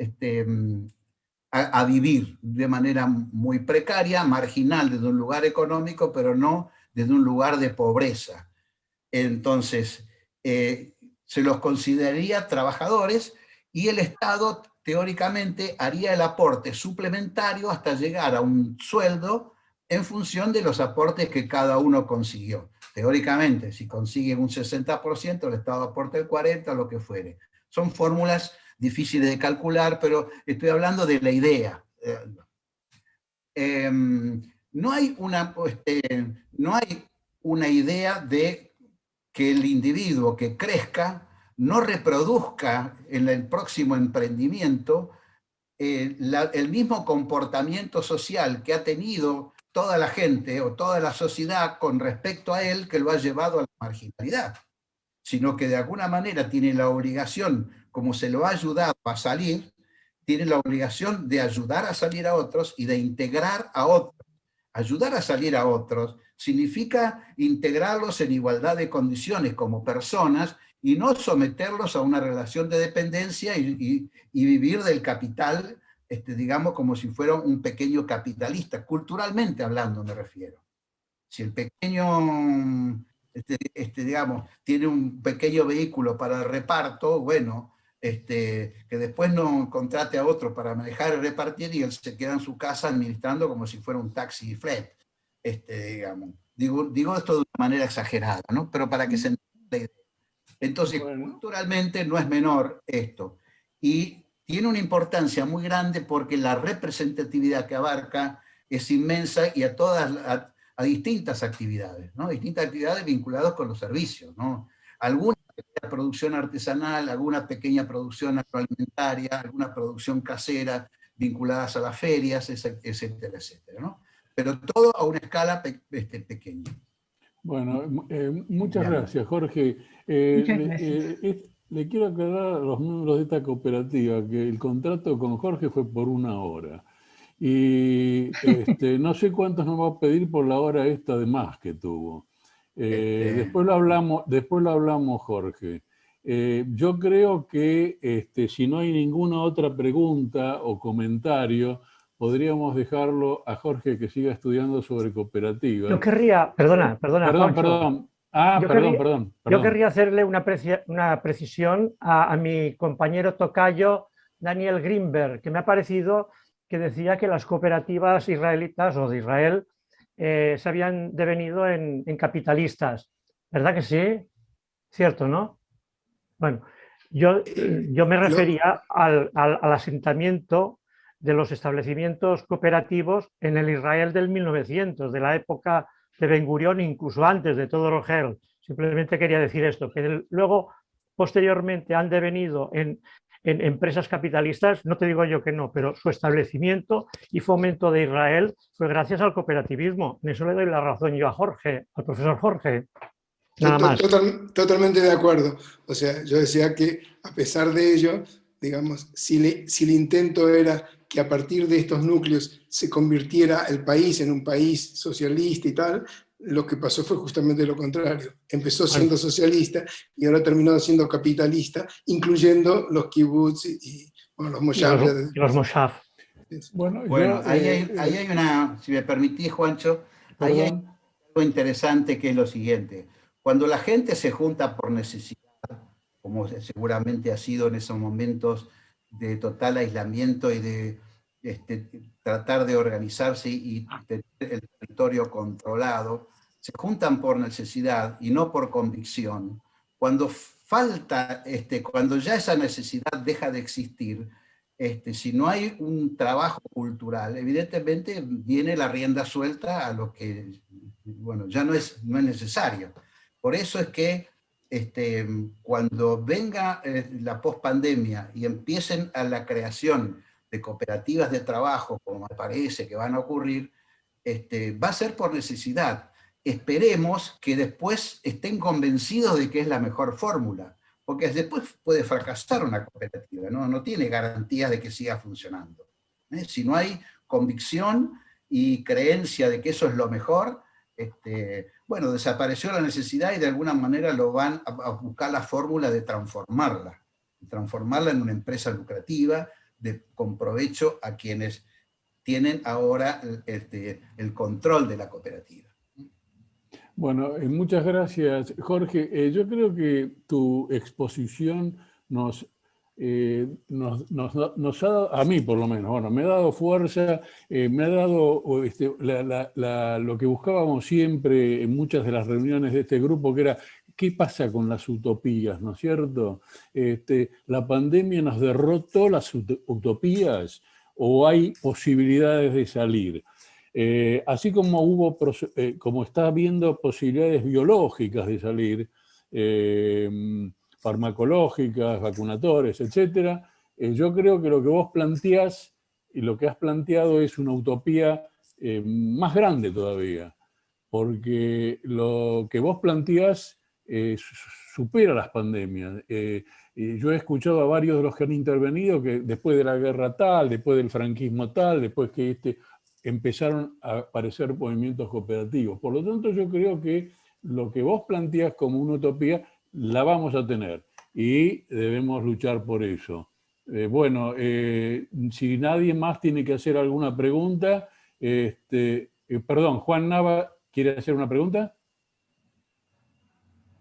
a vivir de manera muy precaria, marginal desde un lugar económico, pero no desde un lugar de pobreza. Entonces, se los consideraría trabajadores y el Estado teóricamente haría el aporte suplementario hasta llegar a un sueldo en función de los aportes que cada uno consiguió. Teóricamente, si consiguen un 60%, el Estado aporta el 40%, lo que fuere. Son fórmulas difíciles de calcular, pero estoy hablando de la idea. No hay una idea de que el individuo que crezca no reproduzca en el próximo emprendimiento el mismo comportamiento social que ha tenido toda la gente o toda la sociedad con respecto a él, que lo ha llevado a la marginalidad, sino que de alguna manera tiene la obligación, como se lo ha ayudado a salir, tiene la obligación de ayudar a salir a otros y de integrar a otros. Ayudar a salir a otros significa integrarlos en igualdad de condiciones como personas y no someterlos a una relación de dependencia y vivir del capital, digamos, como si fuera un pequeño capitalista, culturalmente hablando me refiero. Si el pequeño, digamos, tiene un pequeño vehículo para el reparto, bueno, que después no contrate a otro para manejar y repartir y él se queda en su casa administrando como si fuera un taxi flat, digamos. Digo esto de una manera exagerada, ¿no? Pero para que se entienda la idea. Entonces, culturalmente no es menor esto. Y tiene una importancia muy grande porque la representatividad que abarca es inmensa y a distintas actividades, ¿no? Distintas actividades vinculadas con los servicios, ¿no? Alguna pequeña producción artesanal, alguna pequeña producción agroalimentaria, alguna producción casera vinculadas a las ferias, etcétera, etcétera, ¿no? Pero todo a una escala pequeña. Bueno, muchas gracias, Jorge. Le quiero aclarar a los miembros de esta cooperativa que el contrato con Jorge fue por 1 hora. Y no sé cuántos nos va a pedir por la hora esta de más que tuvo. Después lo hablamos, Jorge. Yo creo que si no hay ninguna otra pregunta o comentario, podríamos dejarlo a Jorge que siga estudiando sobre cooperativas. Yo querría, perdona. Perdón. Perdón. Yo querría hacerle una precisión a mi compañero tocayo Daniel Greenberg, que me ha parecido que decía que las cooperativas israelitas o de Israel se habían devenido en capitalistas. ¿Verdad que sí? Cierto, ¿no? Bueno, yo me refería al asentamiento de los establecimientos cooperativos en el Israel del 1900, de la época de Ben Gurión, incluso antes de todo Rogel. Simplemente quería decir esto, que luego, posteriormente, han devenido en empresas capitalistas, no te digo yo que no, pero su establecimiento y fomento de Israel fue gracias al cooperativismo. En eso le doy la razón yo a Jorge, al profesor Jorge. Nada más. Totalmente de acuerdo. O sea, yo decía que a pesar de ello, digamos, si el intento era que a partir de estos núcleos se convirtiera el país en un país socialista y tal, lo que pasó fue justamente lo contrario. Empezó siendo socialista y ahora terminó siendo capitalista, incluyendo los kibbutz y los moshav. Los moshav. Bueno, ahí hay una, si me permitís, Juancho, ahí hay algo interesante que es lo siguiente. Cuando la gente se junta por necesidad, como seguramente ha sido en esos momentos de total aislamiento y de tratar de organizarse y tener el territorio controlado, se juntan por necesidad y no por convicción. Cuando cuando ya esa necesidad deja de existir, si no hay un trabajo cultural, evidentemente viene la rienda suelta a lo que, bueno, ya no es necesario. Por eso es que cuando venga la pospandemia y empiecen a la creación de cooperativas de trabajo, como me parece que van a ocurrir, va a ser por necesidad. Esperemos que después estén convencidos de que es la mejor fórmula, porque después puede fracasar una cooperativa, no tiene garantías de que siga funcionando. Si no hay convicción y creencia de que eso es lo mejor, bueno, desapareció la necesidad y de alguna manera lo van a buscar la fórmula de transformarla en una empresa lucrativa, con provecho a quienes tienen ahora el control de la cooperativa. Bueno, muchas gracias, Jorge. Yo creo que tu exposición nos ha dado, a mí por lo menos, bueno, me ha dado fuerza, me ha dado lo que buscábamos siempre en muchas de las reuniones de este grupo, que era ¿qué pasa con las utopías? ¿No es cierto? ¿La pandemia nos derrotó las utopías o hay posibilidades de salir? Así como como está habiendo posibilidades biológicas de salir, farmacológicas, vacunatorias, etc., yo creo que lo que vos planteás y lo que has planteado es una utopía más grande todavía, porque lo que vos planteás supera las pandemias. Y yo he escuchado a varios de los que han intervenido que después de la guerra tal, después del franquismo tal, después que empezaron a aparecer movimientos cooperativos. Por lo tanto, yo creo que lo que vos planteás como una utopía la vamos a tener y debemos luchar por eso. Bueno, si nadie más tiene que hacer alguna pregunta, perdón, Juan Nava, ¿quiere hacer una pregunta?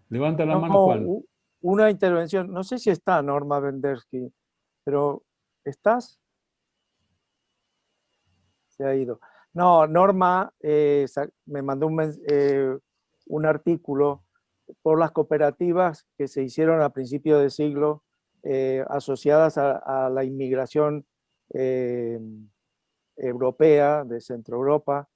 Levanta la mano, Juan. Una intervención, no sé si está Norma Vendersky, pero ¿estás? Se ha ido. No, Norma me mandó un artículo por las cooperativas que se hicieron a principios de siglo asociadas a la inmigración europea, de Centro Europa,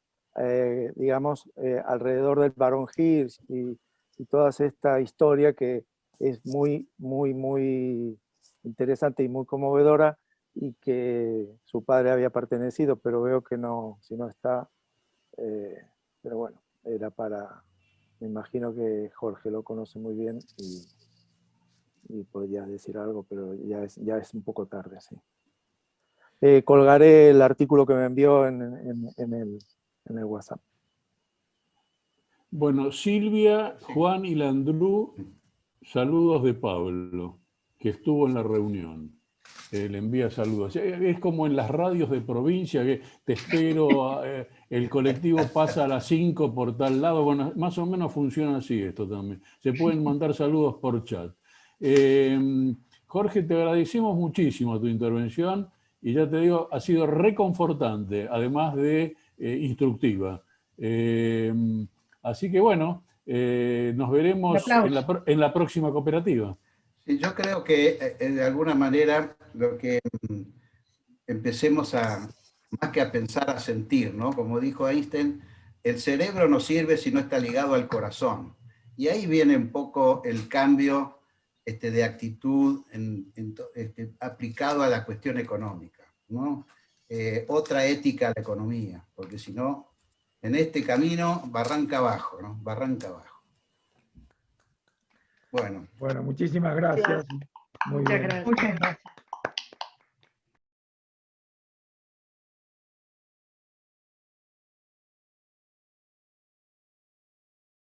digamos, alrededor del Barón Hirsch y toda esta historia que es muy, muy, muy interesante y muy conmovedora, y que su padre había pertenecido, pero veo que no, si no está, pero bueno, era para, me imagino que Jorge lo conoce muy bien y podría decir algo, pero ya es un poco tarde, sí. Colgaré el artículo que me envió en el WhatsApp. Bueno, Silvia, Juan y Landru, saludos de Pablo, que estuvo en la reunión. Le envía saludos. Es como en las radios de provincia, que te espero, el colectivo pasa a las 5 por tal lado. Bueno, más o menos funciona así esto también. Se pueden mandar saludos por chat. Jorge, te agradecemos muchísimo tu intervención y ya te digo, ha sido reconfortante, además de instructiva. Así que bueno, nos veremos en la próxima cooperativa. Sí, yo creo que de alguna manera lo que empecemos más que a pensar, a sentir, ¿no? Como dijo Einstein, el cerebro no sirve si no está ligado al corazón. Y ahí viene un poco el cambio de actitud aplicado a la cuestión económica, ¿no? Otra ética a la economía, porque si no, en este camino, barranca abajo, ¿no? Barranca abajo. Bueno, muchísimas gracias. Muy bien. Muchas gracias.